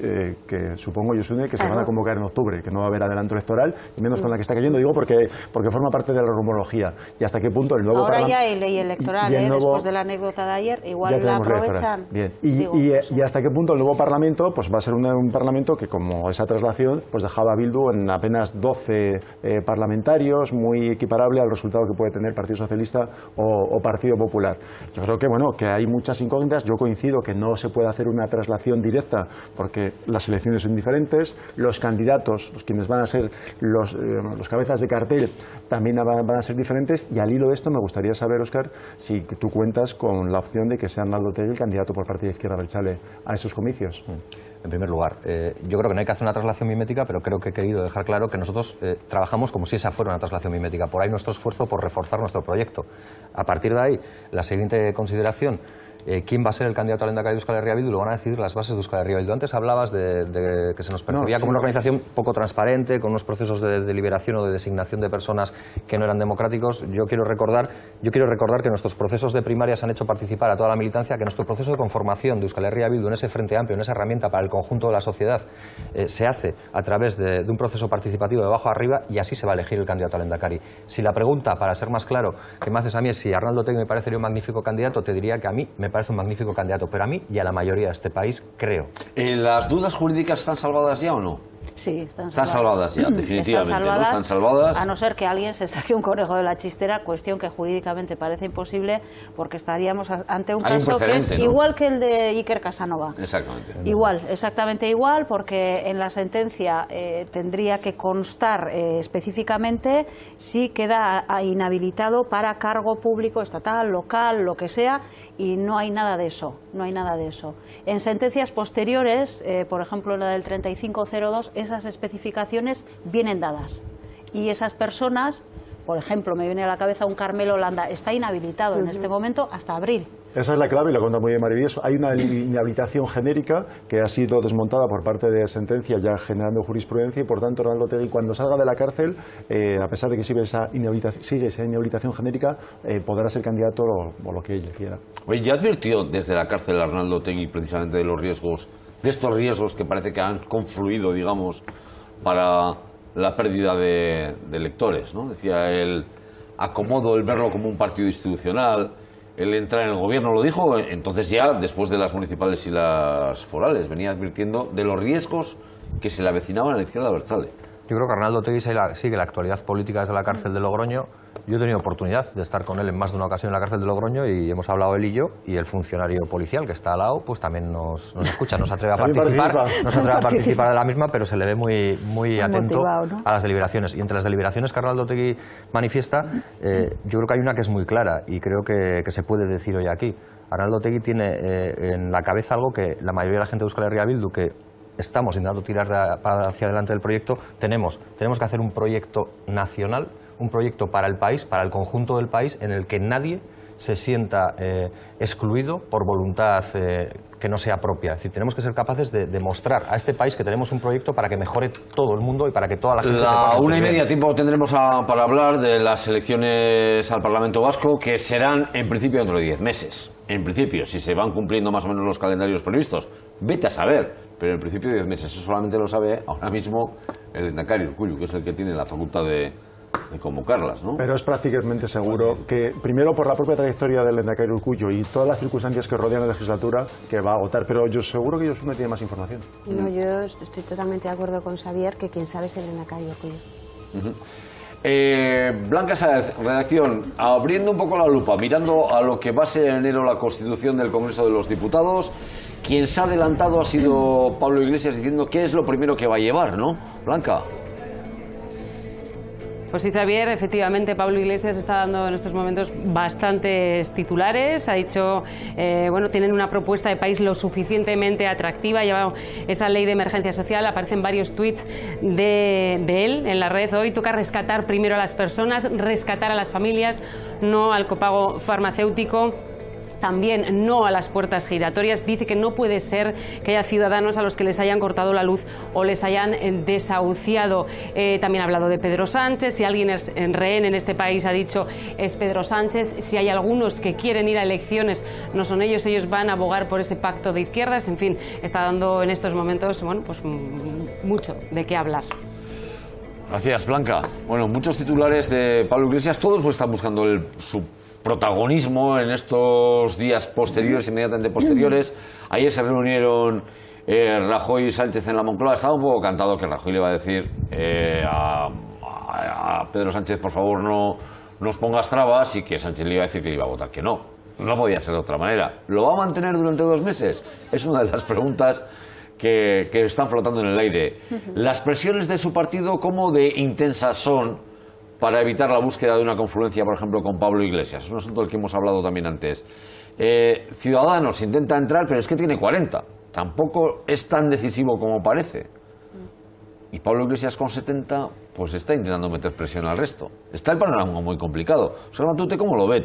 que supongo, Josune, que se van a convocar en octubre, que no va a haber adelanto electoral, y menos con la que está cayendo, digo, porque forma parte de la rumorología. Y hasta qué punto el nuevo Ahora ya hay ley electoral, después de la anécdota de ayer, igual la aprovechan. Bien. Y hasta qué punto el nuevo Parlamento pues va a ser un Parlamento que, como esa traslación, pues dejaba a Bildu en apenas 12 parlamentarios, muy equiparable al resultado que puede tener Partido Socialista o Partido Popular. Yo creo que hay muchas incógnitas. Yo coincido que no se puede hacer una traslación directa porque las elecciones son diferentes, los candidatos, quienes van a ser los cabezas de cartel, también van a ser diferentes, y al hilo de esto me gustaría saber, Óscar, si tú cuentas con la opción de que sea Arnaldo Otegi el candidato por parte de Izquierda Abertzale a esos comicios. En primer lugar, yo creo que no hay que hacer una traslación mimética, pero creo que he querido dejar claro que nosotros trabajamos como si esa fuera una traslación mimética. Por ahí nuestro esfuerzo por reforzar nuestro proyecto. A partir de ahí, la siguiente consideración: quién va a ser el candidato al Lehendakari de Euskal Herria Bildu, lo van a decidir las bases de Euskal Herria Bildu. Antes hablabas de que se nos percibía como una organización poco transparente, con unos procesos de deliberación o de designación de personas que no eran democráticos. Yo quiero recordar que nuestros procesos de primarias han hecho participar a toda la militancia, que nuestro proceso de conformación de Euskal Herria Bildu en ese frente amplio, en esa herramienta para el conjunto de la sociedad, se hace a través de un proceso participativo de abajo a arriba, y así se va a elegir el candidato al Lehendakari. Si la pregunta, para ser más claro, que me haces a mí es si Arnaldo Otegi me parecería un magnífico candidato, te diría que a mí me parece un magnífico candidato, pero a mí y a la mayoría de este país, creo. ¿Las dudas jurídicas están salvadas ya o no? Sí, están salvadas ya, definitivamente. Están salvadas. A no ser que alguien se saque un conejo de la chistera, cuestión que jurídicamente parece imposible, porque estaríamos ante un caso que es igual que el de Iker Casanova. Exactamente. Exactamente igual, porque en la sentencia tendría que constar específicamente si queda inhabilitado para cargo público, estatal, local, lo que sea, y no hay nada de eso, En sentencias posteriores, por ejemplo la del 3502, esas especificaciones vienen dadas, y esas personas, por ejemplo, me viene a la cabeza un Carmelo Landa, está inhabilitado en este momento hasta abril. Esa es la clave, y lo cuenta muy bien Marivías. Hay una inhabilitación genérica que ha sido desmontada por parte de sentencia, ya generando jurisprudencia, y por tanto Arnaldo Otegi, cuando salga de la cárcel, a pesar de que sigue esa inhabilitación genérica, podrá ser candidato o lo que ella quiera. Oye, ¿ya advirtió desde la cárcel Arnaldo Otegi precisamente de los riesgos, de estos riesgos que parece que han confluido, digamos, para la pérdida de electores, ¿no? Decía el acomodo, el verlo como un partido institucional, el entrar en el gobierno, lo dijo entonces ya después de las municipales y las forales, venía advirtiendo de los riesgos que se le avecinaban a la izquierda abertzale. Yo creo que Arnaldo Otegi sigue la actualidad política desde la cárcel de Logroño. Yo he tenido oportunidad de estar con él en más de una ocasión en la cárcel de Logroño, y hemos hablado él y yo, y el funcionario policial que está al lado pues también nos escucha, nos atreve a participar de la misma, pero se le ve muy atento, motivado, ¿no?, a las deliberaciones. Y entre las deliberaciones que Arnaldo Otegi manifiesta, yo creo que hay una que es muy clara y creo que se puede decir hoy aquí. Arnaldo Otegi tiene en la cabeza algo que la mayoría de la gente de Euskal Herria Bildu, que estamos intentando tirar hacia adelante del proyecto, tenemos que hacer un proyecto nacional, un proyecto para el país, para el conjunto del país, en el que nadie se sienta excluido por voluntad que no sea propia. Es decir, tenemos que ser capaces de demostrar a este país que tenemos un proyecto para que mejore todo el mundo y para que toda la gente... La 1:30 tiempo tendremos para hablar de las elecciones al Parlamento Vasco, que serán en principio dentro de 10 meses. En principio, si se van cumpliendo más o menos los calendarios previstos. Vete a saber. Pero en principio 10 meses, eso solamente lo sabe ahora mismo el Lehendakari Urkullu, que es el que tiene la facultad de de convocarlas, ¿no? Pero es prácticamente seguro que, primero por la propia trayectoria del lehendakari Urkullu y todas las circunstancias que rodean la legislatura, que va a agotar. Pero yo seguro que Josune tiene más información. No, yo estoy totalmente de acuerdo con Xavier, que quien sabe es el lehendakari Urkullu. Blanca Sáez, redacción, abriendo un poco la lupa, mirando a lo que va a ser en enero la constitución del Congreso de los Diputados, quien se ha adelantado ha sido Pablo Iglesias diciendo qué es lo primero que va a llevar, ¿no? Blanca. Pues sí, Xavier, efectivamente Pablo Iglesias está dando en estos momentos bastantes titulares. Ha dicho, bueno, tienen una propuesta de país lo suficientemente atractiva. Ha llevado esa ley de emergencia social. Aparecen varios tuits de él en la red. Hoy toca rescatar primero a las personas, rescatar a las familias, no al copago farmacéutico. También no a las puertas giratorias. Dice que no puede ser que haya ciudadanos a los que les hayan cortado la luz o les hayan desahuciado. También ha hablado de Pedro Sánchez. Si alguien es rehén en este país, ha dicho, es Pedro Sánchez. Si hay algunos que quieren ir a elecciones, no son ellos. Ellos van a abogar por ese pacto de izquierdas. En fin, está dando en estos momentos, bueno, pues mucho de qué hablar. Gracias, Blanca. Bueno, muchos titulares de Pablo Iglesias. Todos están buscando su protagonismo en estos días posteriores, inmediatamente posteriores. Ayer se reunieron Rajoy y Sánchez en la Moncloa. Estaba un poco cantado que Rajoy le iba a decir a Pedro Sánchez, por favor, no nos pongas trabas, y que Sánchez le iba a decir que le iba a votar que no. No podía ser de otra manera. ¿Lo va a mantener durante 2 meses? Es una de las preguntas que están flotando en el aire. Las presiones de su partido, ¿cómo de intensas son para evitar la búsqueda de una confluencia, por ejemplo, con Pablo Iglesias? Es un asunto del que hemos hablado también antes. Ciudadanos intenta entrar, pero es que tiene 40. Tampoco es tan decisivo como parece. Y Pablo Iglesias con 70, pues está intentando meter presión al resto. Está el panorama muy complicado. Oscar Matute, ¿cómo lo ve?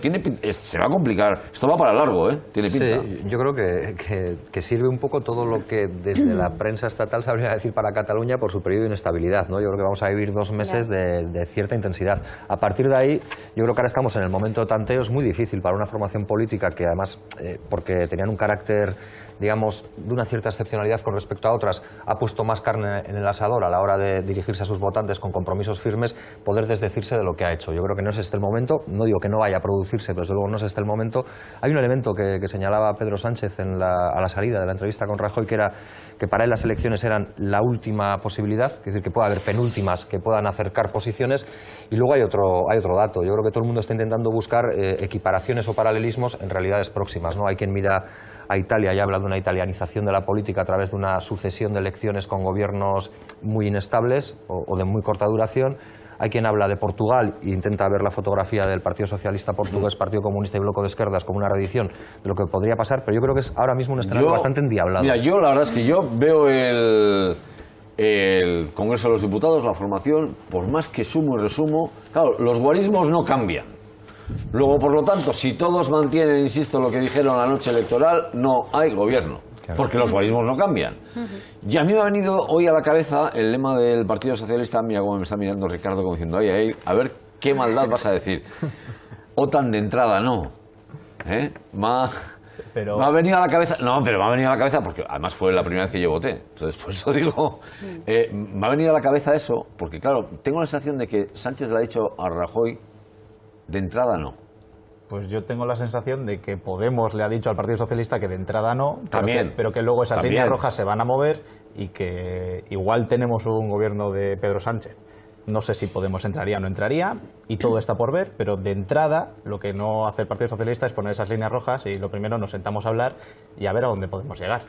Se va a complicar. Esto va para largo, ¿eh? Tiene pinta. Sí, yo creo que sirve un poco todo lo que desde la prensa estatal sabría decir para Cataluña por su periodo de inestabilidad, ¿no? Yo creo que vamos a vivir 2 meses de cierta intensidad. A partir de ahí, yo creo que ahora estamos en el momento de tanteo. Es muy difícil para una formación política que además, porque tenían un carácter, digamos, de una cierta excepcionalidad con respecto a otras, ha puesto más carne en el asador a la hora de dirigirse a sus votantes con compromisos firmes, poder desdecirse de lo que ha hecho. Yo creo que no es este el momento, no digo que no vaya a producirse, pero desde luego no es este el momento. Hay un elemento que señalaba Pedro Sánchez a la salida de la entrevista con Rajoy, que era que para él las elecciones eran la última posibilidad, es decir, que pueda haber penúltimas que puedan acercar posiciones. Y luego hay otro dato. Yo creo que todo el mundo está intentando buscar equiparaciones o paralelismos en realidades próximas, ¿no? Hay quien mira a Italia y habla de una italianización de la política a través de una sucesión de elecciones con gobiernos muy inestables o de muy corta duración. Hay quien habla de Portugal e intenta ver la fotografía del Partido Socialista Portugués, Partido Comunista y Bloco de Esquerdas como una reedición de lo que podría pasar, pero yo creo que es ahora mismo un escenario bastante endiablado. Mira, yo la verdad es que yo veo el Congreso de los Diputados, la formación, por más que sumo y resumo, claro, los guarismos no cambian. Luego, por lo tanto, si todos mantienen, insisto, lo que dijeron la noche electoral, no hay gobierno, porque los guarismos no cambian. Y a mí me ha venido hoy a la cabeza el lema del Partido Socialista. Mira cómo me está mirando Ricardo como diciendo, ay, a ver qué maldad vas a decir. OTAN de entrada no. Me ha venido a la cabeza, pero me ha venido a la cabeza porque además fue la primera vez que yo voté, entonces por eso digo, me ha venido a la cabeza eso, porque claro, tengo la sensación de que Sánchez le ha dicho a Rajoy, de entrada no. Pues yo tengo la sensación de que Podemos le ha dicho al Partido Socialista que de entrada no, pero que luego esas líneas rojas se van a mover y que igual tenemos un gobierno de Pedro Sánchez. No sé si Podemos entraría o no entraría, y todo está por ver, pero de entrada lo que no hace el Partido Socialista es poner esas líneas rojas, y lo primero nos sentamos a hablar y a ver a dónde podemos llegar,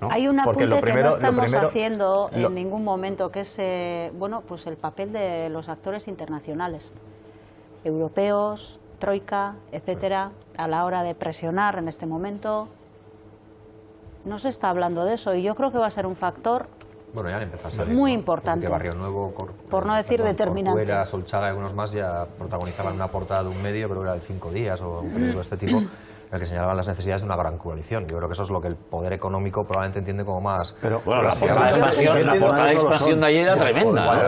¿no? Hay un apunte que no estamos haciendo en ningún momento, que es pues el papel de los actores internacionales, europeos, troika, etcétera, a la hora de presionar en este momento. No se está hablando de eso, y yo creo que va a ser un factor muy importante, Barrio Nuevo, por no decir determinante. Corcuera, Solchaga y algunos más ya protagonizaban una portada de un medio, pero era de 5 días o un periodo de este tipo, en el que señalaban las necesidades de una gran coalición. Yo creo que eso es lo que el poder económico probablemente entiende como más... Pero bueno, la portada de expansión de ayer era tremenda.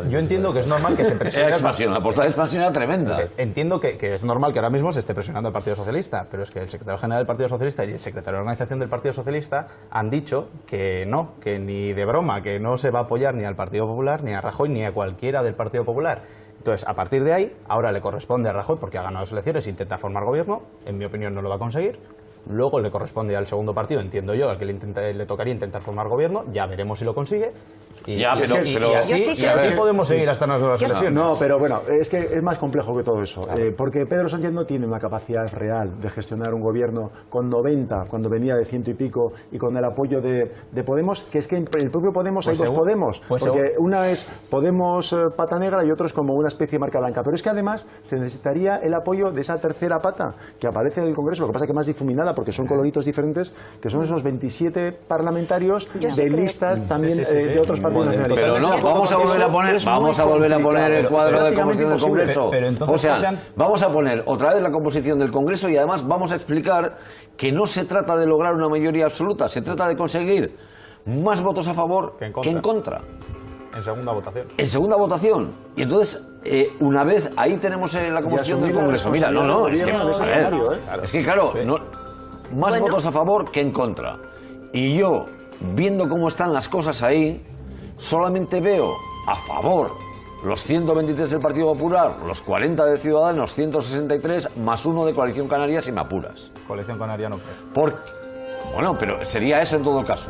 Yo entiendo que es normal que se presione... La portada de expansión era tremenda. Entiendo que es normal que ahora mismo se esté presionando el Partido Socialista, pero es que el secretario general del Partido Socialista y el secretario de organización del Partido Socialista han dicho que no, que ni de broma, que no se va a apoyar ni al Partido Popular, ni a Rajoy, ni a cualquiera del Partido Popular. Entonces, a partir de ahí, ahora le corresponde a Rajoy, porque ha ganado las elecciones, intentar formar gobierno. En mi opinión no lo va a conseguir. Luego le corresponde al segundo partido, entiendo yo, al que le tocaría intentar formar gobierno. Ya veremos si lo consigue. Y así podemos seguir hasta las nuevas elecciones. No, pero bueno, es que es más complejo que todo eso. Claro. Porque Pedro Sánchez no tiene una capacidad real de gestionar un gobierno con 90, cuando venía de 100 y pico, y con el apoyo de Podemos, que es que en el propio Podemos hay dos Podemos. Porque una es Podemos pata negra y otro es como una especie de marca blanca. Pero es que además se necesitaría el apoyo de esa tercera pata que aparece en el Congreso, lo que pasa que más difuminada, porque son coloritos diferentes, que son esos 27 parlamentarios de listas también de otros partidos. Pero no, vamos a volver a poner el cuadro de composición del Congreso. O sea, vamos a poner otra vez la composición del Congreso y además vamos a explicar que no se trata de lograr una mayoría absoluta, se trata de conseguir más votos a favor que en contra. En segunda votación. En segunda votación. Y entonces, una vez ahí tenemos la composición del Congreso. Mira, es que claro, más votos a favor que en contra. Y yo, viendo cómo están las cosas ahí, solamente veo a favor los 123 del Partido Popular, los 40 de Ciudadanos, 163, más uno de Coalición Canaria, si me apuras. Coalición Canaria no creo. Bueno, pero sería eso en todo caso.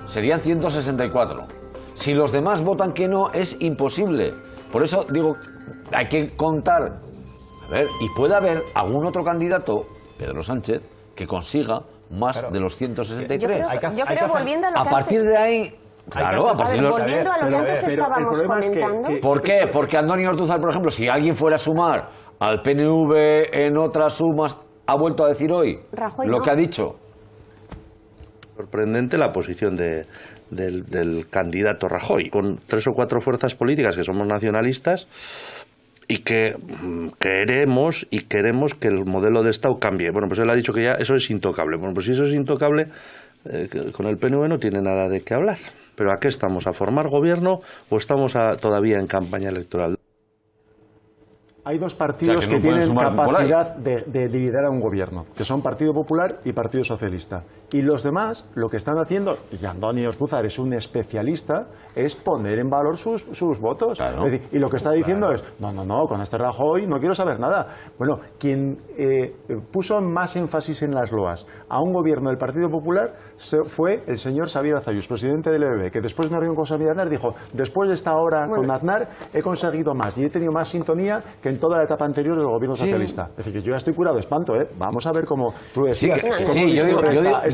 Serían 164. Si los demás votan que no, es imposible. Por eso digo, hay que contar. A ver, y puede haber algún otro candidato, Pedro Sánchez, que consiga más de los 163. Yo creo volviendo a lo que a partir de ahí... Claro, a partir de volviendo a lo que antes estábamos comentando. ¿Por qué? Porque Antonio Ortúzar, por ejemplo, si alguien fuera a sumar al PNV en otras sumas, ha vuelto a decir hoy Rajoy lo que ha dicho. Sorprendente la posición del candidato Rajoy, con 3 o 4 fuerzas políticas que somos nacionalistas y que queremos que el modelo de Estado cambie. Bueno, pues él ha dicho que ya eso es intocable. Bueno, pues si eso es intocable, con el PNV no tiene nada de qué hablar. ¿Pero a qué estamos? ¿A formar gobierno o estamos todavía en campaña electoral? Hay dos partidos que tienen capacidad de liderar un gobierno, que son Partido Popular y Partido Socialista. Y los demás, lo que están haciendo, y Antonio Ortúzar es un especialista, es poner en valor sus votos. Claro. Es decir, y lo que está diciendo es, no, con este Rajoy no quiero saber nada. Bueno, quien puso más énfasis en las loas a un gobierno del Partido Popular fue el señor Xabier Azayus, presidente del EBB, que después de una reunión con Xabier Aznar dijo, después de esta hora con Aznar he conseguido más y he tenido más sintonía que en toda la etapa anterior del gobierno socialista. Es decir, que yo ya estoy curado de espanto, ¿eh? Vamos a ver cómo tú decías.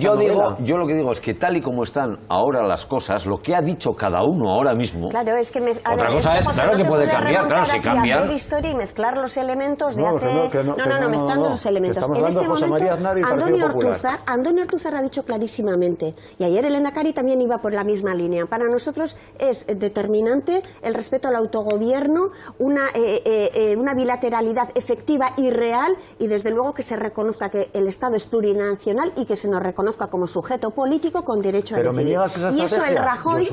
Yo lo que digo es que tal y como están ahora las cosas, lo que ha dicho cada uno ahora mismo... Claro, es que... otra cosa es, claro que puede cambiar, claro, si cambian... Hacer historia y mezclar los elementos de hace... No, mezclando los elementos. En este momento, Antonio Ortúzar ha dicho clarísimamente, y ayer el Endacari también iba por la misma línea, para nosotros es determinante el respeto al autogobierno, una bilateralidad efectiva y real, y desde luego que se reconozca que el Estado es plurinacional y que se nos reconozca como sujeto político con derecho a decidir. Pero me niegas esa estrategia, y eso el Rajoy,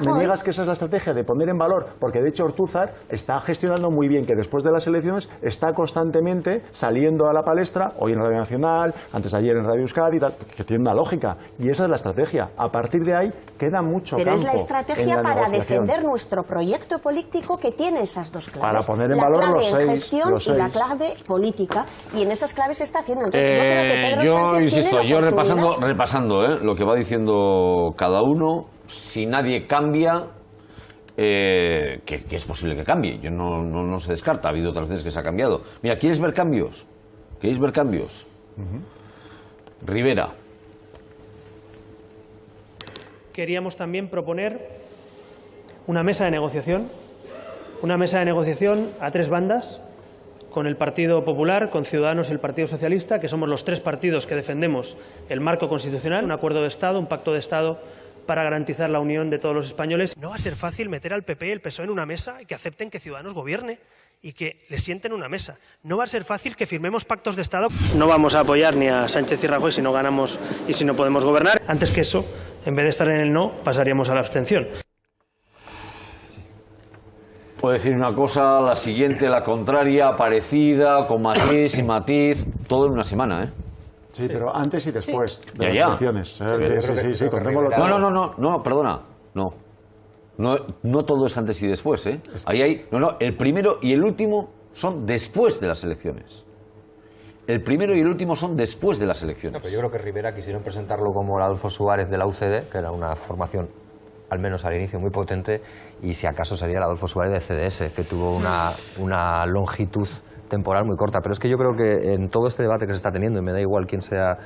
me niegas que esa es la estrategia de poner en valor, porque de hecho Ortúzar está gestionando muy bien que después de las elecciones está constantemente saliendo a la palestra, hoy en Radio Nacional, antes de ayer en Radio Euskadi, que tiene una lógica, y esa es la estrategia. A partir de ahí queda mucho campo. Pero es la estrategia para defender nuestro proyecto político que tiene esas dos claves. Para poner en valor los 6. Gestión y la clave política, y en esas claves se está haciendo. Entonces, yo creo que Pedro Sánchez insisto, tiene yo repasando lo que va diciendo cada uno, si nadie cambia, que es posible que cambie, yo no se descarta, ha habido otras veces que se ha cambiado. Mira, ¿quieres ver cambios? Rivera. Queríamos también proponer una mesa de negociación a 3 bandas, con el Partido Popular, con Ciudadanos y el Partido Socialista, que somos los 3 partidos que defendemos el marco constitucional, un acuerdo de Estado, un pacto de Estado para garantizar la unión de todos los españoles. No va a ser fácil meter al PP y el PSOE en una mesa y que acepten que Ciudadanos gobierne y que les sienten en una mesa. No va a ser fácil que firmemos pactos de Estado. No vamos a apoyar ni a Sánchez y Rajoy si no ganamos y si no podemos gobernar. Antes que eso, en vez de estar en el no, pasaríamos a la abstención. Puedo decir una cosa, la siguiente, la contraria, parecida, con matiz y matiz, todo en una semana, ¿eh? Sí, pero antes y después de las elecciones. No, perdona, no. No todo es antes y después, ¿eh? Ahí hay... No, el primero y el último son después de las elecciones. El primero y el último son después de las elecciones. No, pero yo creo que Rivera quisieron presentarlo como el Adolfo Suárez de la UCD, que era una formación, al menos al inicio, muy potente, y si acaso sería el Adolfo Suárez de CDS, que tuvo una longitud temporal muy corta. Pero es que yo creo que en todo este debate que se está teniendo, y me da igual quién sea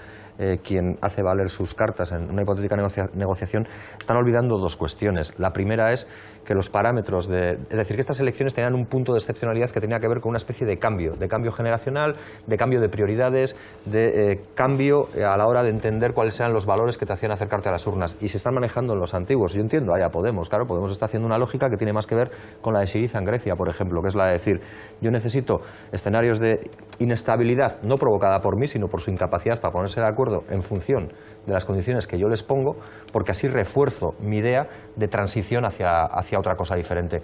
quien hace valer sus cartas en una hipotética negociación, están olvidando dos cuestiones. La primera es que los parámetros es decir, que estas elecciones tenían un punto de excepcionalidad que tenía que ver con una especie de cambio generacional, de cambio de prioridades, de cambio a la hora de entender cuáles eran los valores que te hacían acercarte a las urnas, y se están manejando en los antiguos. Yo entiendo, Podemos está haciendo una lógica que tiene más que ver con la de Syriza en Grecia, por ejemplo, que es la de decir, yo necesito escenarios de inestabilidad, no provocada por mí, sino por su incapacidad para ponerse de acuerdo en función de las condiciones que yo les pongo, porque así refuerzo mi idea de transición hacia otra cosa diferente.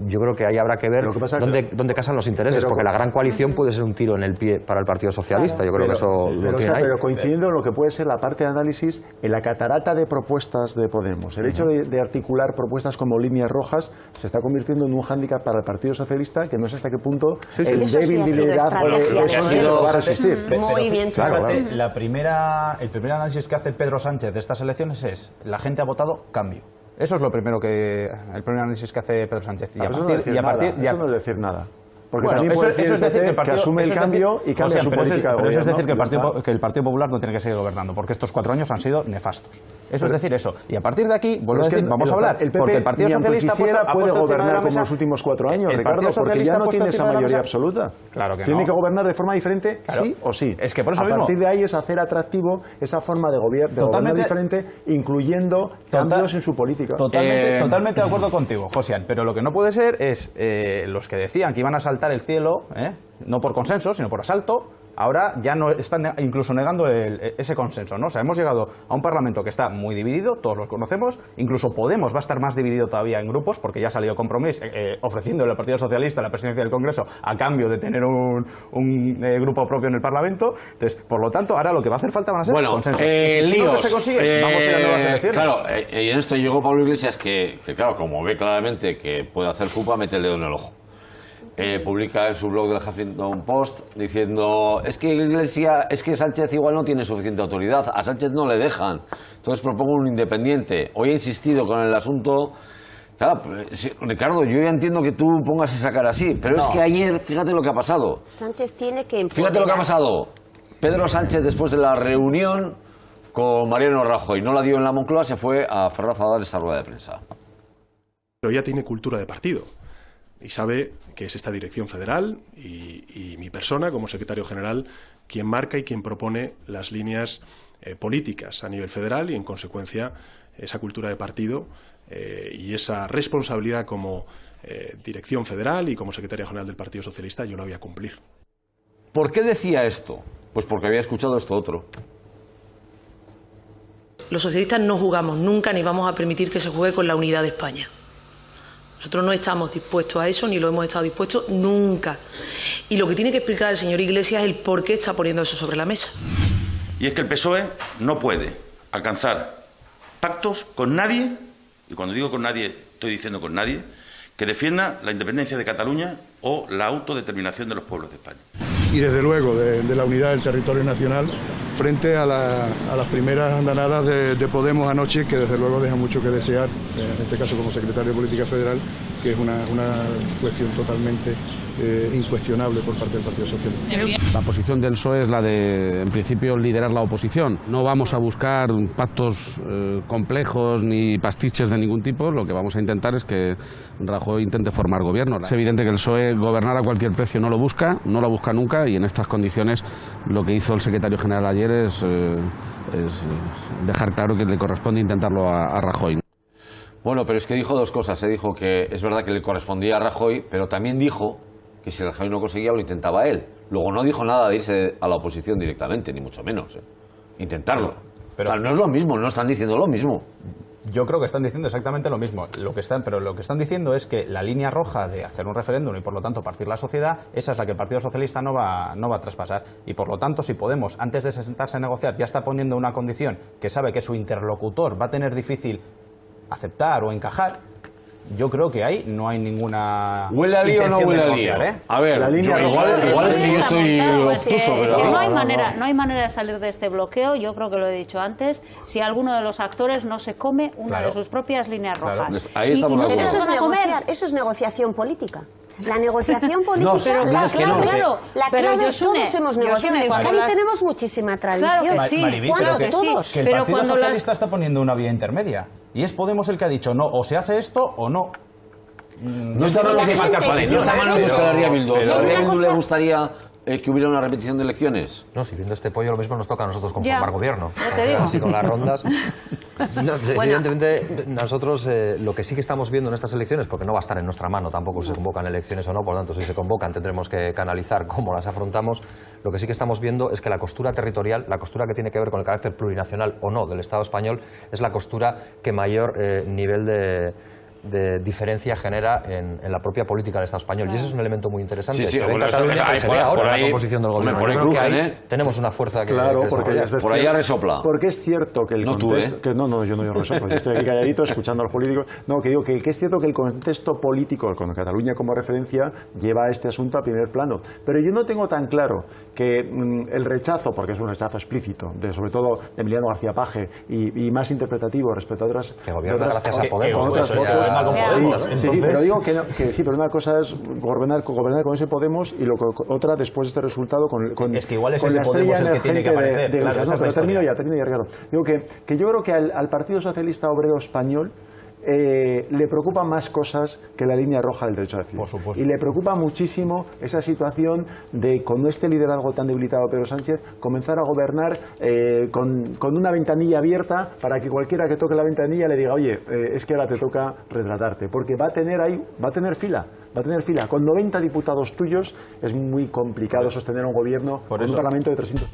Yo creo que ahí habrá que ver dónde casan los intereses, porque la gran coalición puede ser un tiro en el pie para el Partido Socialista. Yo creo que eso lo tiene ahí. Pero coincidiendo en lo que puede ser la parte de análisis, en la catarata de propuestas de Podemos, el hecho de articular propuestas como líneas rojas se está convirtiendo en un hándicap para el Partido Socialista, que no sé hasta qué punto el débil liderazgo de eso va a resistir. Muy bien. El primer análisis que hace Pedro Sánchez de estas elecciones es: la gente ha votado cambio. Eso es el primer análisis que hace Pedro Sánchez. Eso no es decir nada. Porque bueno, también puede eso es decir que asume el cambio y cambia su política de gobierno. Eso es decir que el Partido Popular no tiene que seguir gobernando, porque estos 4 años han sido nefastos. Eso es decir eso. Y a partir de aquí, vuelvo a decir, vamos a hablar. Porque el Partido Socialista puede gobernar como los últimos 4 años, Ricardo, porque ya no tiene esa mayoría absoluta. Claro que tiene que gobernar de forma diferente, sí o sí. Es que por eso a partir de ahí es hacer atractivo esa forma de gobernar diferente, incluyendo cambios en su política. Totalmente de acuerdo contigo, Josian. Pero lo que no puede ser es los que decían que iban a saltar el cielo, no por consenso, sino por asalto, ahora ya no están incluso negando ese consenso, ¿no? O sea, hemos llegado a un Parlamento que está muy dividido, todos lo conocemos, incluso Podemos va a estar más dividido todavía en grupos, porque ya ha salido Compromís ofreciéndole al Partido Socialista la presidencia del Congreso a cambio de tener un grupo propio en el Parlamento. Entonces, por lo tanto, ahora lo que va a hacer falta van a ser consensos. Si no se consigue, vamos a ir a nuevas elecciones. Claro, y en esto llegó Pablo Iglesias, que claro, como ve claramente que puede hacer culpa, mete el dedo en el ojo. Publica en su blog del Huffington Post diciendo es que Sánchez igual no tiene suficiente autoridad, a Sánchez no le dejan, entonces propongo un independiente. Hoy he insistido con el asunto. Claro, Ricardo, yo ya entiendo que tú pongas esa cara así, pero es que ayer, fíjate lo que ha pasado. Sánchez tiene que Fíjate lo que ha pasado. Pedro Sánchez, después de la reunión con Mariano Rajoy, no la dio en la Moncloa, se fue a Ferraz a dar esa rueda de prensa. Pero ya tiene cultura de partido. Y sabe que es esta dirección federal y mi persona, como secretario general, quien marca y quien propone las líneas políticas a nivel federal y, en consecuencia, esa cultura de partido y esa responsabilidad como dirección federal y como secretario general del Partido Socialista, yo la voy a cumplir. ¿Por qué decía esto? Pues porque había escuchado esto otro. Los socialistas no jugamos nunca ni vamos a permitir que se juegue con la unidad de España. Nosotros no estamos dispuestos a eso, ni lo hemos estado dispuestos nunca. Y lo que tiene que explicar el señor Iglesias es el por qué está poniendo eso sobre la mesa. Y es que el PSOE no puede alcanzar pactos con nadie, y cuando digo con nadie, estoy diciendo con nadie, que defienda la independencia de Cataluña o la autodeterminación de los pueblos de España. Y desde luego de la unidad del territorio nacional frente a las primeras andanadas de Podemos anoche, que desde luego deja mucho que desear, en este caso como secretario de Política Federal, que es una cuestión totalmente incuestionable por parte del Partido Socialista. La posición del PSOE es la de, en principio, liderar la oposición. No vamos a buscar pactos complejos ni pastiches de ningún tipo. Lo que vamos a intentar es que Rajoy intente formar gobierno. Es evidente que el PSOE gobernar a cualquier precio no lo busca nunca, y en estas condiciones lo que hizo el secretario general ayer es dejar claro que le corresponde intentarlo a Rajoy. Bueno, pero es que dijo dos cosas. Se dijo que es verdad que le correspondía a Rajoy, pero también dijo que si Rajoy no conseguía, lo intentaba él. Luego no dijo nada de irse a la oposición directamente, ni mucho menos. Intentarlo. Pero, o sea, no es lo mismo, no están diciendo lo mismo. Yo creo que están diciendo exactamente lo mismo. Pero lo que están diciendo es que la línea roja de hacer un referéndum y por lo tanto partir la sociedad, esa es la que el Partido Socialista no va a traspasar. Y por lo tanto, si Podemos, antes de sentarse a negociar, ya está poniendo una condición que sabe que su interlocutor va a tener difícil aceptar o encajar, yo creo que ahí no hay ninguna. ¿Huele a lío o no huele a lío? A ver, igual es que yo estoy obtuso, es pero que no hay manera de salir de este bloqueo. Yo creo que lo he dicho antes. Si alguno de los actores no se come una de sus propias líneas rojas. Ahí estamos de acuerdo. Eso es negociar, eso es negociación política. La negociación política, pero la clave todos hemos negociado. En Euskadi tenemos muchísima tradición. Claro que sí. Maribí, todos. que el Partido Socialista está poniendo una vía intermedia. Y es Podemos el que ha dicho, no, o se hace esto o no. No está mal lo que marca Padel, no está mal lo que Euskal Bildu. ¿A Bildu le gustaría que hubiera una repetición de elecciones? No, si viendo este pollo lo mismo nos toca a nosotros conformar gobierno. Te digo. Así con las rondas. No, evidentemente, nosotros lo que sí que estamos viendo en estas elecciones, porque no va a estar en nuestra mano tampoco si se convocan elecciones o no, por lo tanto, si se convocan tendremos que canalizar cómo las afrontamos. Lo que sí que estamos viendo es que la costura territorial, la costura que tiene que ver con el carácter plurinacional o no del Estado español, es la costura que mayor nivel de diferencia genera en la propia política del Estado español. Y ese es un elemento muy interesante. Sí, bueno, se ve ahora en la composición del gobierno. Por ahí creo que ahí tenemos una fuerza que... Claro, por ahí resopla. Porque es cierto que el contexto... yo no resoplo, yo estoy aquí calladito escuchando a los políticos. No, que digo que es cierto que el contexto político, con Cataluña como referencia, lleva este asunto a primer plano. Pero yo no tengo tan claro que el rechazo, porque es un rechazo explícito, sobre todo de Emiliano García Paje, y más interpretativo respecto a otras... Que gobierna gracias a Podemos. Sí, pero digo que sí, pero una cosa es gobernar con ese Podemos y otra después de este resultado con es que igual es con ese la estrella Podemos el que tiene que aparecer. pero termino ya. Digo que yo creo que al Partido Socialista Obrero Español le preocupan más cosas que la línea roja del derecho a decidir. Por supuesto. Y le preocupa muchísimo esa situación de, con este liderazgo tan debilitado de Pedro Sánchez, comenzar a gobernar con una ventanilla abierta para que cualquiera que toque la ventanilla le diga, oye, es que ahora te toca retratarte, porque va a tener fila. Con 90 diputados tuyos es muy complicado sostener un gobierno con un parlamento de 300.